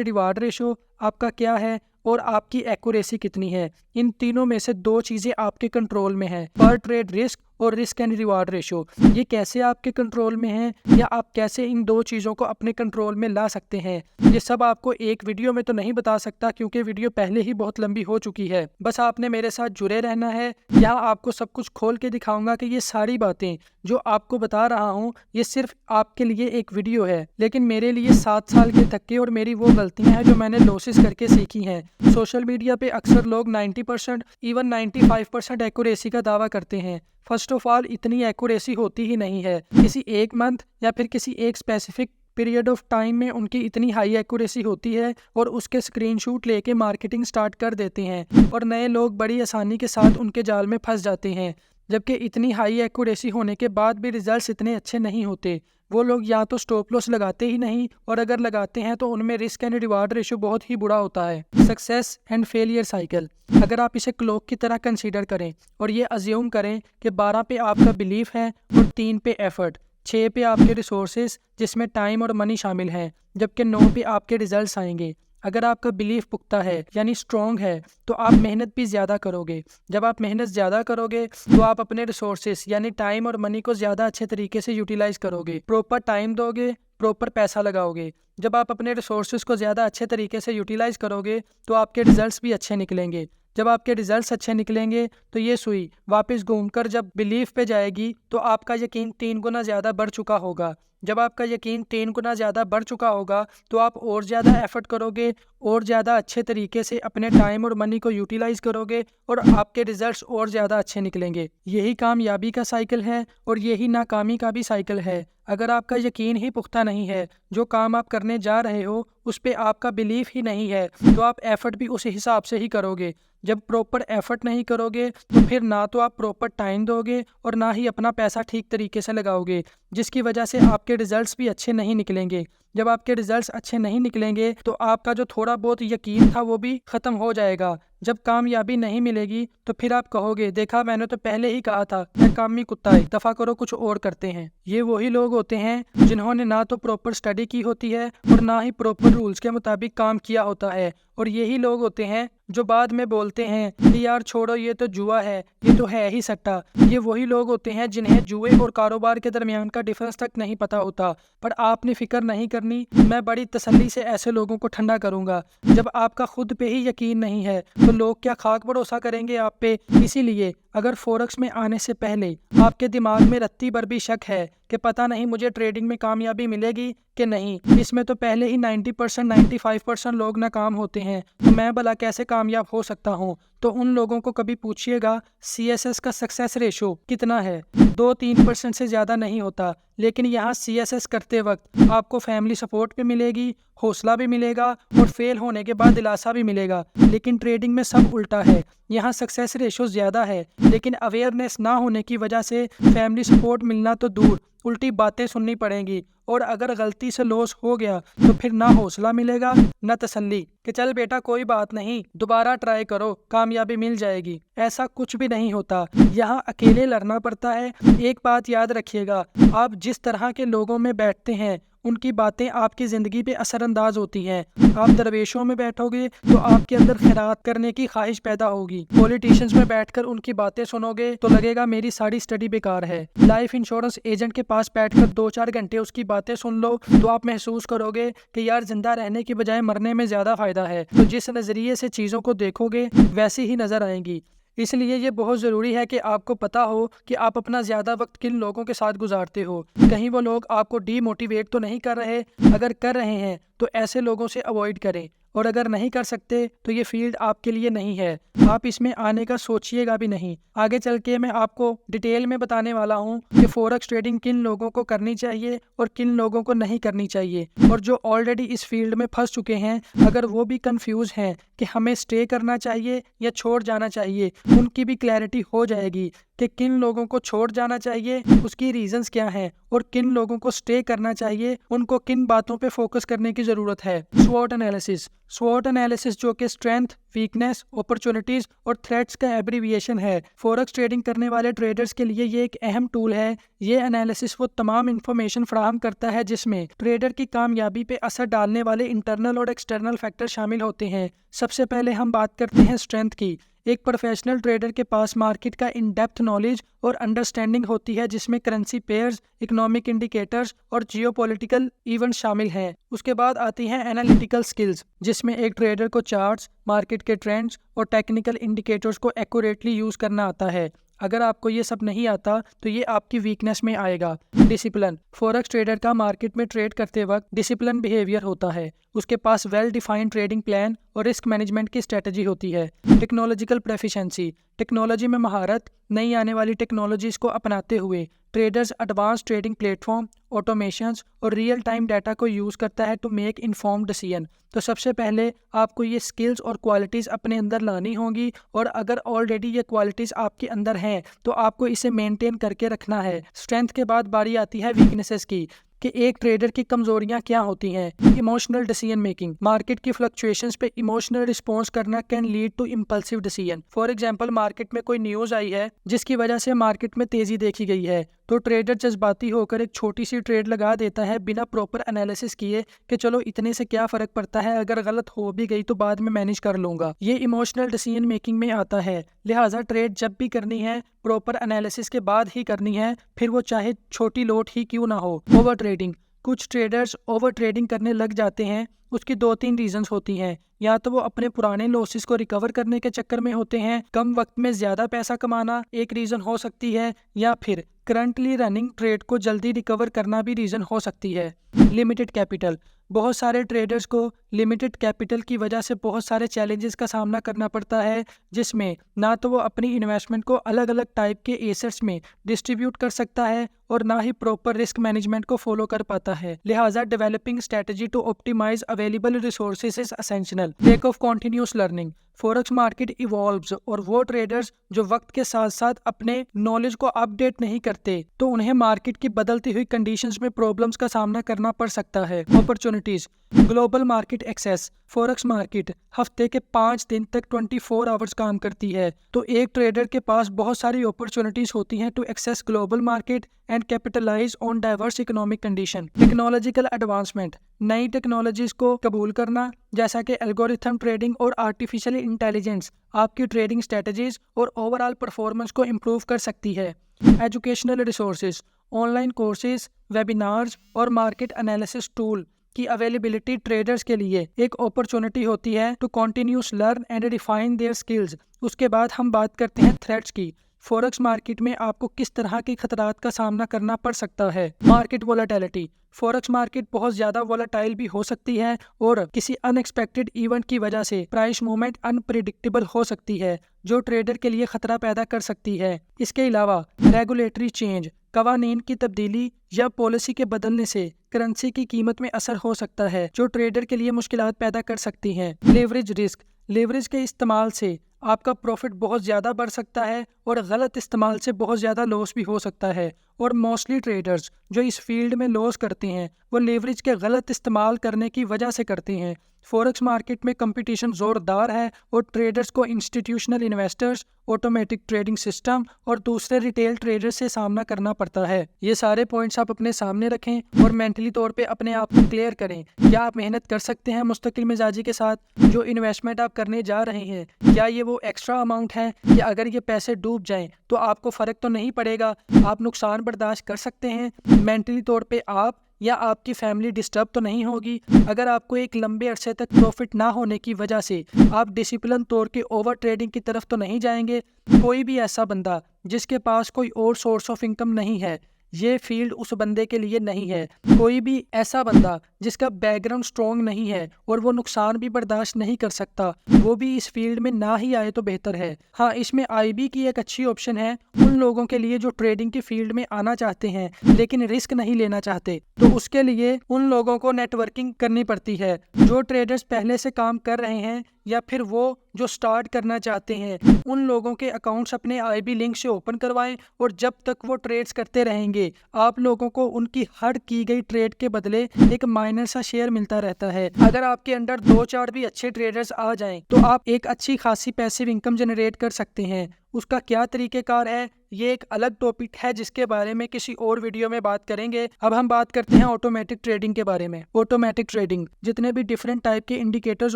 रिवार्ड रेशो आपका क्या है, और आपकी एक्यूरेसी कितनी है। इन तीनों में से 2 चीज़ें आपके कंट्रोल में है, पर ट्रेड रिस्क और रिस्क एंड रिवार्ड रेशो। ये कैसे आपके कंट्रोल में है, या आप कैसे इन 2 चीज़ों को अपने कंट्रोल में ला सकते हैं, ये सब आपको एक वीडियो में तो नहीं बता सकता, क्योंकि वीडियो पहले ही बहुत लंबी हो चुकी है। बस आपने मेरे साथ जुड़े रहना है। यहाँ आपको सब कुछ खोल के दिखाऊंगा कि ये सारी बातें जो आपको बता रहा हूँ ये सिर्फ आपके लिए एक वीडियो है, लेकिन मेरे लिए 7 साल के धक्के और मेरी वो गलतियाँ हैं जो मैंने लॉसेस करके सीखी हैं। सोशल मीडिया पे अक्सर लोग 90% इवन 95% एक्यूरेसी का दावा करते हैं। फर्स्ट ऑफ ऑल इतनी एक्यूरेसी होती ही नहीं है। किसी एक मंथ या फिर किसी एक स्पेसिफिक पीरियड ऑफ टाइम में उनकी इतनी हाई एक्यूरेसी होती है और उसके स्क्रीनशॉट लेके मार्केटिंग स्टार्ट कर देते हैं, और नए लोग बड़ी आसानी के साथ उनके जाल में फंस जाते हैं। जबकि इतनी हाई एक्यूरेसी होने के बाद भी रिजल्ट्स इतने अच्छे नहीं होते। वो लोग या तो स्टॉप लॉस लगाते ही नहीं, और अगर लगाते हैं तो उनमें रिस्क एंड रिवार्ड रेशो बहुत ही बुरा होता है। सक्सेस एंड फेलियर साइकिल, अगर आप इसे क्लॉक की तरह कंसीडर करें और ये अज्यूम करें कि 12 पे आपका बिलीफ है और 3 पे एफर्ट, 6 पे आपके रिसोर्सेज जिसमें टाइम और मनी शामिल हैं, जबकि 9 पे आपके रिजल्ट्स आएंगे। अगर आपका बिलीफ पुख्ता है यानी स्ट्रॉन्ग है तो आप मेहनत भी ज़्यादा करोगे। जब आप मेहनत ज़्यादा करोगे तो आप अपने रिसोर्सेस यानी टाइम और मनी को ज़्यादा अच्छे तरीके से यूटिलाइज करोगे, प्रॉपर टाइम दोगे, प्रॉपर पैसा लगाओगे। जब आप अपने रिसोर्सेज को ज़्यादा अच्छे तरीके से यूटिलाइज करोगे तो आपके रिजल्ट्स भी अच्छे निकलेंगे। जब आपके रिजल्ट्स अच्छे निकलेंगे तो ये सुई वापस घूमकर जब बिलीफ पे जाएगी तो आपका यकीन 3 गुना ज़्यादा बढ़ चुका होगा। जब आपका यकीन 3 गुना ज़्यादा बढ़ चुका होगा तो आप और ज़्यादा एफर्ट करोगे और ज़्यादा अच्छे तरीके से अपने टाइम और मनी को यूटिलाइज करोगे और आपके रिजल्ट्स और ज़्यादा अच्छे निकलेंगे। यही कामयाबी का साइकिल है और यही नाकामी का भी साइकिल है। अगर आपका यकीन ही पुख्ता नहीं है, जो काम आप करने जा रहे हो उस पर आपका बिलीफ ही नहीं है, तो आप एफर्ट भी उस हिसाब से ही करोगे। जब प्रॉपर एफर्ट नहीं करोगे तो फिर ना तो आप प्रॉपर टाइम दोगे और ना ही अपना पैसा ठीक तरीके से लगाओगे, जिसकी वजह से आपके रिजल्ट्स भी अच्छे नहीं निकलेंगे। जब आपके रिजल्ट्स अच्छे नहीं निकलेंगे तो आपका जो थोड़ा बहुत यकीन था वो भी ख़त्म हो जाएगा। जब कामयाबी नहीं मिलेगी तो फिर आप कहोगे देखा मैंने तो पहले ही कहा था, मैं कामी कुत्ता है, दफ़ा करो कुछ और करते हैं। ये वही लोग होते हैं जिन्होंने ना तो प्रॉपर स्टडी की होती है और ना ही प्रॉपर रूल्स के मुताबिक काम किया होता है, और यही लोग होते हैं जो बाद में बोलते हैं कि यार छोड़ो ये तो जुआ है, ये तो है ही सट्टा। ये वही लोग होते हैं जिन्हें जुए और कारोबार के दरमियान का डिफरेंस तक नहीं पता होता। पर आपने फिक्र नहीं करनी, मैं बड़ी तसल्ली से ऐसे लोगों को ठंडा करूंगा। जब आपका खुद पे ही यकीन नहीं है तो लोग क्या खाक भरोसा करेंगे आप पे। इसीलिए अगर फॉरेक्स में आने से पहले आपके दिमाग में रत्ती भर भी शक है कि पता नहीं मुझे ट्रेडिंग में कामयाबी मिलेगी कि नहीं, इसमें तो पहले ही 90% 95% लोग नाकाम होते हैं, तो मैं भला कैसे कामयाब हो सकता हूँ। तो उन लोगों को कभी पूछिएगा CSS का सक्सेस रेशो कितना है। 2-3% से ज़्यादा नहीं होता, लेकिन यहाँ CSS करते वक्त आपको फैमिली सपोर्ट भी मिलेगी, हौसला भी मिलेगा और फेल होने के बाद दिलासा भी मिलेगा। लेकिन ट्रेडिंग में सब उल्टा है, यहाँ सक्सेस रेशो ज़्यादा है लेकिन अवेयरनेस ना होने की वजह से फैमिली सपोर्ट मिलना तो दूर, उल्टी बातें सुननी पड़ेंगी, और अगर गलती से लॉस हो गया तो फिर ना हौसला मिलेगा ना तसल्ली कि चल बेटा कोई बात नहीं दोबारा ट्राई करो कामयाबी मिल जाएगी। ऐसा कुछ भी नहीं होता, यहाँ अकेले लड़ना पड़ता है। एक बात याद रखिएगा, आप जिस तरह के लोगों में बैठते हैं उनकी बातें आपकी ज़िंदगी पे असरअंदाज होती हैं। आप दरवेशों में बैठोगे तो आपके अंदर खैरात करने की ख्वाहिश पैदा होगी। पॉलिटिशियंस में बैठकर उनकी बातें सुनोगे तो लगेगा मेरी सारी स्टडी बेकार है। लाइफ इंश्योरेंस एजेंट के पास बैठकर 2-4 घंटे उसकी बातें सुन लो तो आप महसूस करोगे कि यार जिंदा रहने की बजाय मरने में ज़्यादा फ़ायदा है। तो जिस नज़रिए से चीज़ों को देखोगे वैसी ही नज़र आएंगी। इसलिए ये बहुत ज़रूरी है कि आपको पता हो कि आप अपना ज़्यादा वक्त किन लोगों के साथ गुजारते हो। कहीं वो लोग आपको डीमोटिवेट तो नहीं कर रहे, अगर कर रहे हैं तो ऐसे लोगों से अवॉइड करें। और अगर नहीं कर सकते तो ये फील्ड आपके लिए नहीं है। आप इसमें आने का सोचिएगा भी नहीं। आगे चल के मैं आपको डिटेल में बताने वाला हूँ कि फॉरेक्स ट्रेडिंग किन लोगों को करनी चाहिए और किन लोगों को नहीं करनी चाहिए। और जो ऑलरेडी इस फील्ड में फंस चुके हैं, अगर वो भी कंफ्यूज हैं कि हमें स्टे करना चाहिए या छोड़ जाना चाहिए, उनकी भी क्लैरिटी हो जाएगी कि किन लोगों को छोड़ जाना चाहिए, उसकी रीजंस क्या हैं, और किन लोगों को स्टे करना चाहिए, उनको किन बातों पे फोकस करने की ज़रूरत है। स्वॉट एनालिसिस। स्वॉट एनालिसिस जो कि स्ट्रेंथ, वीकनेस, अपॉर्चुनिटीज और थ्रेट्स का एब्रीविएशन है। फॉरेक्स ट्रेडिंग करने वाले ट्रेडर्स के लिए ये एक अहम टूल है। ये एनालिसिस वो तमाम इंफॉर्मेशन फराहम करता है जिसमें ट्रेडर की कामयाबी पे असर डालने वाले इंटरनल और एक्सटर्नल फैक्टर शामिल होते हैं। सबसे पहले हम बात करते हैं स्ट्रेंथ की। एक प्रोफेशनल ट्रेडर के पास मार्केट का इन डेप्थ नॉलेज और अंडरस्टैंडिंग होती है जिसमें करेंसी पेयर्स, इकोनॉमिक इंडिकेटर्स और जियोपॉलिटिकल इवेंट शामिल हैं। उसके बाद आती हैं एनालिटिकल स्किल्स, जिसमें एक ट्रेडर को चार्ट्स, मार्केट के ट्रेंड्स और टेक्निकल इंडिकेटर्स को एक्यूरेटली यूज करना आता है। अगर आपको ये सब नहीं आता तो ये आपकी वीकनेस में आएगा। डिसिप्लिन। फॉरेक्स ट्रेडर का मार्केट में ट्रेड करते वक्त डिसिप्लिन बिहेवियर होता है। उसके पास वेल डिफाइंड ट्रेडिंग प्लान और रिस्क मैनेजमेंट की स्ट्रेटजी होती है। Technological proficiency. टेक्नोलॉजी में महारत। नई आने वाली टेक्नोलॉजीज को अपनाते हुए traders advance trading platform, automations और रियल टाइम डाटा को यूज़ करता है टू मेक इन्फॉर्म्ड डिसीजन। तो सबसे पहले आपको ये स्किल्स और क्वालिटीज़ अपने अंदर लानी होंगी, और अगर ऑलरेडी ये क्वालिटीज़ आपके अंदर हैं तो आपको इसे मेंटेन करके रखना है। स्ट्रेंथ के बाद बारी आती है वीकनेसेस की, कि एक ट्रेडर की कमजोरियां क्या होती हैं। Emotional decision making. मार्केट की फ्लक्चुएशंस पे इमोशनल रिस्पॉन्स करना can lead to impulsive decision. For example, market में कोई न्यूज़ आई है जिसकी वजह से मार्केट में तेजी देखी गई है, तो ट्रेडर जज्बाती होकर एक छोटी सी ट्रेड लगा देता है बिना प्रॉपर एनालिसिस किए कि चलो इतने से क्या फ़र्क पड़ता है, अगर गलत हो भी गई तो बाद में मैनेज कर लूँगा। ये इमोशनल डिसीजन मेकिंग में आता है। लिहाजा ट्रेड जब भी करनी है प्रॉपर एनालिसिस के बाद ही करनी है, फिर वो चाहे छोटी लोट ही क्यों ना हो। Over trading. कुछ ट्रेडर्स ओवर ट्रेडिंग करने लग जाते हैं। उसकी 2-3 रीजंस होती हैं। या तो वो अपने पुराने लॉसेस को रिकवर करने के चक्कर में होते हैं, कम वक्त में ज़्यादा पैसा कमाना एक रीज़न हो सकती है, या फिर करंटली रनिंग ट्रेड को जल्दी रिकवर करना भी रीज़न हो सकती है। Limited capital. बहुत सारे ट्रेडर्स को लिमिटेड कैपिटल की वजह से बहुत सारे चैलेंजेस का सामना करना पड़ता है, जिसमें ना तो वो अपनी इन्वेस्टमेंट को अलग अलग टाइप के एसेट्स में डिस्ट्रीब्यूट कर सकता है और ना ही प्रॉपर रिस्क मैनेजमेंट को फॉलो कर पाता है। लिहाजा developing strategy to optimise available resources is essential. Take of continuous learning. Forex market evolves, और वो ट्रेडर्स जो वक्त के साथ साथ अपने नॉलेज को अपडेट नहीं करते तो उन्हें मार्केट की बदलती हुई कंडीशंस में प्रॉब्लम्स का सामना करना पड़ सकता है। Opportunities. Global market access. Forex market हफ्ते के 5 दिन तक 24 आवर्स काम करती है, तो एक ट्रेडर के पास बहुत सारी अपॉर्चुनिटीज होती हैं to access global market and capitalise on diverse economic condition. Technological advancement. नई टेक्नोलॉजीज को कबूल करना, जैसा कि एल्गोरिथम ट्रेडिंग और आर्टिफिशियल इंटेलिजेंस, आपकी ट्रेडिंग स्ट्रेटजीज और ओवरऑल परफॉर्मेंस को इम्प्रूव कर सकती है। Educational resources. Online courses, webinars और मार्केट एनालिसिस टूल की अवेलेबिलिटी ट्रेडर्स के लिए एक अपॉर्चुनिटी होती है to continuous learn and refine their skills. उसके बाद हम बात करते हैं थ्रेट्स की। फॉरेक्स मार्केट में आपको किस तरह के खतरात का सामना करना पड़ सकता है। Market volatility. फॉरेक्स मार्केट बहुत ज़्यादा वोलेटाइल भी हो सकती है और किसी अनएक्सपेक्टेड इवेंट की वजह से प्राइस मूवमेंट अनप्रिडिक्टेबल हो सकती है, जो ट्रेडर के लिए खतरा पैदा कर सकती है। इसके अलावा रेगुलेटरी चेंज, कवानीन की तब्दीली या पॉलिसी के बदलने से करेंसी की कीमत में असर हो सकता है, जो ट्रेडर के लिए मुश्किलात पैदा कर सकती हैं। Leverage risk. लेवरेज के इस्तेमाल से आपका प्रॉफिट बहुत ज़्यादा बढ़ सकता है और गलत इस्तेमाल से बहुत ज़्यादा लॉस भी हो सकता है, और मोस्टली ट्रेडर्स जो इस फील्ड में लॉस करते हैं वो लेवरेज के गलत इस्तेमाल करने की वजह से करते हैं। फॉरेक्स मार्केट में कंपटीशन ज़ोरदार है और ट्रेडर्स को institutional investors, automatic trading system और दूसरे रिटेल ट्रेडर्स से सामना करना पड़ता है। ये सारे पॉइंट्स आप अपने सामने रखें और मेंटली तौर पे अपने आप को क्लियर करें। क्या आप मेहनत कर सकते हैं मुस्तकिल मिजाजी के साथ? जो इन्वेस्टमेंट आप करने जा रहे हैं, क्या ये वो एक्स्ट्रा अमाउंट है कि अगर ये पैसे डूब जाएं तो आपको फ़र्क तो नहीं पड़ेगा? आप नुकसान बर्दाश्त कर सकते हैं? मेंटली तौर पे आप या आपकी फैमिली डिस्टर्ब तो नहीं होगी? अगर आपको एक लंबे अरसे तक प्रॉफिट ना होने की वजह से आप डिसिप्लिन तौर के ओवर ट्रेडिंग की तरफ तो नहीं जाएंगे? कोई भी ऐसा बंदा जिसके पास कोई और सोर्स ऑफ इनकम नहीं है ये फील्ड उस बंदे के लिए नहीं है। कोई भी ऐसा बंदा जिसका बैकग्राउंड स्ट्रॉन्ग नहीं है और वो नुकसान भी बर्दाश्त नहीं कर सकता, वो भी इस फील्ड में ना ही आए तो बेहतर है। हाँ, इसमें IB की एक अच्छी ऑप्शन है उन लोगों के लिए जो ट्रेडिंग की फील्ड में आना चाहते हैं लेकिन रिस्क नहीं लेना चाहते। तो उसके लिए उन लोगों को नेटवर्किंग करनी पड़ती है। जो ट्रेडर्स पहले से काम कर रहे हैं या फिर वो जो स्टार्ट करना चाहते हैं, उन लोगों के अकाउंट्स अपने IB लिंक से ओपन करवाएं और जब तक वो ट्रेड्स करते रहेंगे आप लोगों को उनकी हर की गई ट्रेड के बदले एक माइनर सा शेयर मिलता रहता है। अगर आपके अंडर 2-4 भी अच्छे ट्रेडर्स आ जाएं तो आप एक अच्छी खासी पैसिव इनकम जनरेट कर सकते हैं। उसका क्या तरीकेकार है ये एक अलग टॉपिक है जिसके बारे में किसी और वीडियो में बात करेंगे। अब हम बात करते हैं ऑटोमेटिक ट्रेडिंग के बारे में। ऑटोमेटिक ट्रेडिंग जितने भी डिफरेंट टाइप के इंडिकेटर्स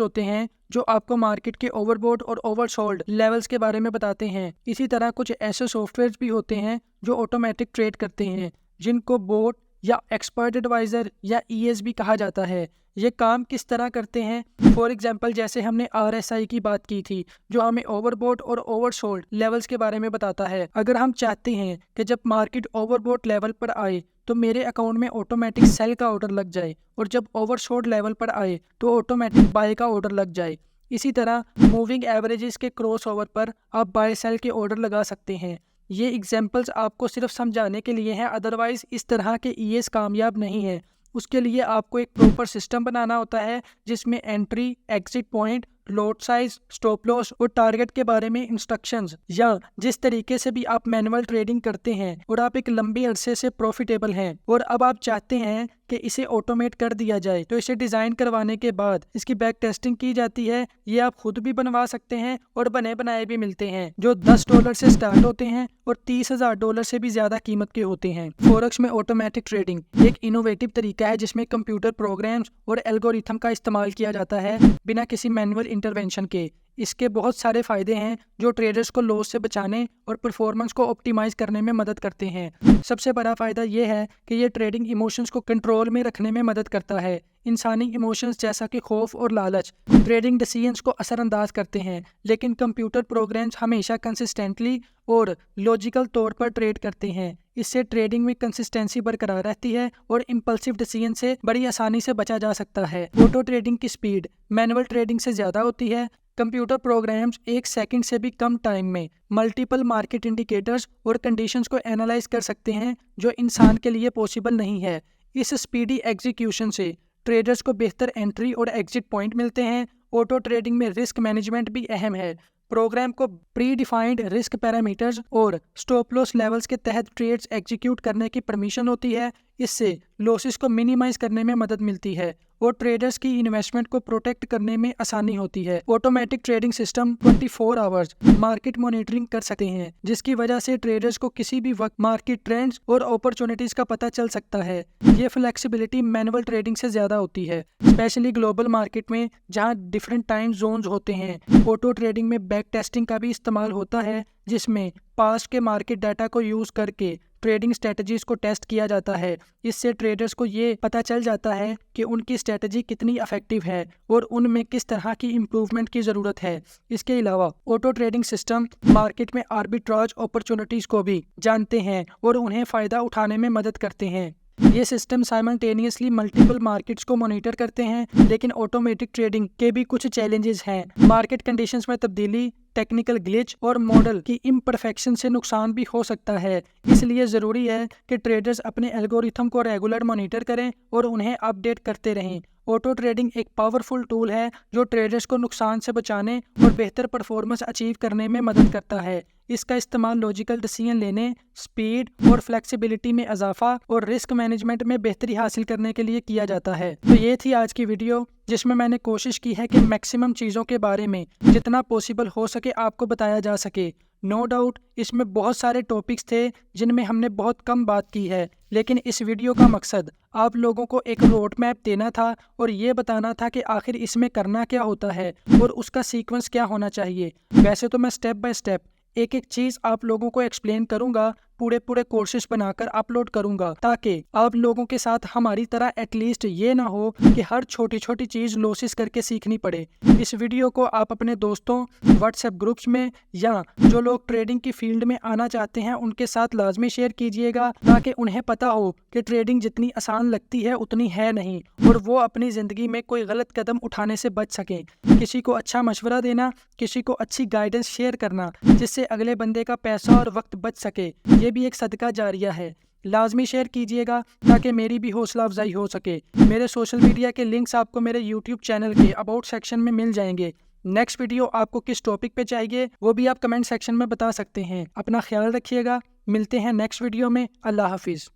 होते हैं जो आपको मार्केट के ओवरबॉट और ओवरसोल्ड लेवल्स के बारे में बताते हैं, इसी तरह कुछ ऐसे सॉफ्टवेयर भी होते हैं जो ऑटोमेटिक ट्रेड करते हैं जिनको बोट या एक्सपर्ट एडवाइजर या ES भी कहा जाता है। ये काम किस तरह करते हैं? फॉर एग्जांपल जैसे हमने RSI की बात की थी जो हमें ओवरबॉट और ओवरसोल्ड लेवल्स के बारे में बताता है। अगर हम चाहते हैं कि जब मार्केट ओवरबॉट लेवल पर आए तो मेरे अकाउंट में ऑटोमेटिक सेल का ऑर्डर लग जाए और जब ओवरसोल्ड लेवल पर आए तो ऑटोमेटिक बाय का ऑर्डर लग जाए। इसी तरह मूविंग एवरेजेस के क्रॉस ओवर पर आप बाय सेल के ऑर्डर लगा सकते हैं। ये एग्जाम्पल्स आपको सिर्फ समझाने के लिए हैं, अदरवाइज इस तरह के ES कामयाब नहीं है। उसके लिए आपको एक प्रॉपर सिस्टम बनाना होता है जिसमें entry, exit point, lot size, stop loss और टारगेट के बारे में इंस्ट्रक्शंस, या जिस तरीके से भी आप मैनुअल ट्रेडिंग करते हैं और आप एक लंबे अरसे से प्रॉफिटेबल हैं और अब आप चाहते हैं कि इसे ऑटोमेट कर दिया जाए, तो इसे डिजाइन करवाने के बाद इसकी बैक टेस्टिंग की जाती है। ये आप खुद भी बनवा सकते हैं और बने बनाए भी मिलते हैं जो $10 से स्टार्ट होते हैं और $30,000 से भी ज्यादा कीमत के होते हैं। फॉरेक्स में ऑटोमेटिक ट्रेडिंग एक इनोवेटिव तरीका है जिसमें कंप्यूटर प्रोग्राम्स और एल्गोरिथम का इस्तेमाल किया जाता है बिना किसी मैनुअल इंटरवेंशन के। इसके बहुत सारे फायदे हैं जो ट्रेडर्स को लॉस से बचाने और परफॉर्मेंस को ऑप्टिमाइज करने में मदद करते हैं। सबसे बड़ा फायदा यह है कि ये ट्रेडिंग इमोशंस को कंट्रोल में रखने में मदद करता है। इंसानी इमोशंस जैसा कि खौफ और लालच ट्रेडिंग डिसीजंस को असरअंदाज करते हैं, लेकिन कंप्यूटर प्रोग्राम्स हमेशा कंसिस्टेंटली और लॉजिकल तौर पर ट्रेड करते हैं। इससे ट्रेडिंग में कंसिस्टेंसी बरकरार रहती है और इम्पल्सिव डिसीजन से बड़ी आसानी से बचा जा सकता है। ऑटो ट्रेडिंग की स्पीड मैनुअल ट्रेडिंग से ज़्यादा होती है। कंप्यूटर प्रोग्राम्स 1 सेकंड से भी कम टाइम में मल्टीपल मार्केट इंडिकेटर्स और कंडीशंस को एनालाइज कर सकते हैं जो इंसान के लिए पॉसिबल नहीं है। इस स्पीडी एग्जीक्यूशन से ट्रेडर्स को बेहतर एंट्री और एग्जिट पॉइंट मिलते हैं। ऑटो ट्रेडिंग में रिस्क मैनेजमेंट भी अहम है। प्रोग्राम को प्री डिफाइंड रिस्क पैरामीटर्स और स्टॉप लॉस लेवल्स के तहत ट्रेड्स एग्जीक्यूट करने की परमिशन होती है। इससे लॉसेस को मिनिमाइज करने में मदद मिलती है और ट्रेडर्स की इन्वेस्टमेंट को प्रोटेक्ट करने में आसानी होती है। Automatic trading system 24 hours market monitoring कर सकते हैं, जिसकी वजह से ट्रेडर्स को किसी भी वक्त मार्केट ट्रेंड्स और अपॉर्चुनिटीज का पता चल सकता है। ये फ्लेक्सिबिलिटी मैनुअल ट्रेडिंग से ज्यादा होती है, स्पेशली ग्लोबल मार्केट में जहां डिफरेंट टाइम जोन्स होते हैं। ऑटो ट्रेडिंग में बैक टेस्टिंग का भी इस्तेमाल होता है जिसमें पास्ट के मार्केट डाटा को यूज करके ट्रेडिंग स्ट्रेटजीज को टेस्ट किया जाता है। इससे ट्रेडर्स को ये पता चल जाता है कि उनकी स्ट्रेटजी कितनी इफेक्टिव है और उनमें किस तरह की इम्प्रूवमेंट की ज़रूरत है। इसके अलावा ऑटो ट्रेडिंग सिस्टम मार्केट में आर्बिट्राज अपॉर्चुनिटीज़ को भी जानते हैं और उन्हें फ़ायदा उठाने में मदद करते हैं। ये सिस्टम साइमल्टेनियसली मल्टीपल मार्केट्स को मॉनिटर करते हैं, लेकिन ऑटोमेटिक ट्रेडिंग के भी कुछ चैलेंजेस हैं। मार्केट कंडीशंस में तब्दीली, टेक्निकल ग्लिच और मॉडल की इम्परफेक्शन से नुकसान भी हो सकता है। इसलिए ज़रूरी है कि ट्रेडर्स अपने एल्गोरिथम को रेगुलर मॉनिटर करें और उन्हें अपडेट करते रहें। ऑटो ट्रेडिंग एक पावरफुल टूल है जो ट्रेडर्स को नुकसान से बचाने और बेहतर परफॉर्मेंस अचीव करने में मदद करता है। इसका इस्तेमाल लॉजिकल डिसीजन लेने, स्पीड और फ्लेक्सिबिलिटी में इजाफा और रिस्क मैनेजमेंट में बेहतरी हासिल करने के लिए किया जाता है। तो ये थी आज की वीडियो जिसमें मैंने कोशिश की है कि मैक्सिमम चीज़ों के बारे में जितना पॉसिबल हो सके आपको बताया जा सके। नो डाउट इसमें बहुत सारे टॉपिक्स थे जिनमें हमने बहुत कम बात की है, लेकिन इस वीडियो का मकसद आप लोगों को एक रोड मैप देना था और ये बताना था कि आखिर इसमें करना क्या होता है और उसका सीक्वेंस क्या होना चाहिए। वैसे तो मैं स्टेप बाय स्टेप एक एक चीज़ आप लोगों को एक्सप्लेन करूंगा, पूरे पूरे कोर्सेज बनाकर अपलोड करूंगा, ताकि आप लोगों के साथ हमारी तरह एटलीस्ट ये ना हो कि हर छोटी छोटी चीज लॉसेस करके सीखनी पड़े। इस वीडियो को आप अपने दोस्तों, व्हाट्सएप ग्रुप्स में या जो लोग ट्रेडिंग की फील्ड में आना चाहते हैं उनके साथ लाजमी शेयर कीजिएगा, ताकि उन्हें पता हो कि ट्रेडिंग जितनी आसान लगती है उतनी है नहीं, और वो अपनी ज़िंदगी में कोई गलत कदम उठाने से बच सकें। किसी को अच्छा मशवरा देना, किसी को अच्छी गाइडेंस शेयर करना, जिससे अगले बंदे का पैसा और वक्त बच सके, ये भी एक सदका जारिया है। लाजमी शेयर कीजिएगा ताकि मेरी भी हौसला अफजाई हो सके। मेरे सोशल मीडिया के लिंक्स आपको मेरे यूट्यूब चैनल के अबाउट सेक्शन में मिल जाएंगे। नेक्स्ट वीडियो आपको किस टॉपिक पे चाहिए वो भी आप कमेंट सेक्शन में बता सकते हैं। अपना ख्याल रखिएगा, मिलते हैं नेक्स्ट वीडियो में। अल्लाह हाफिज़।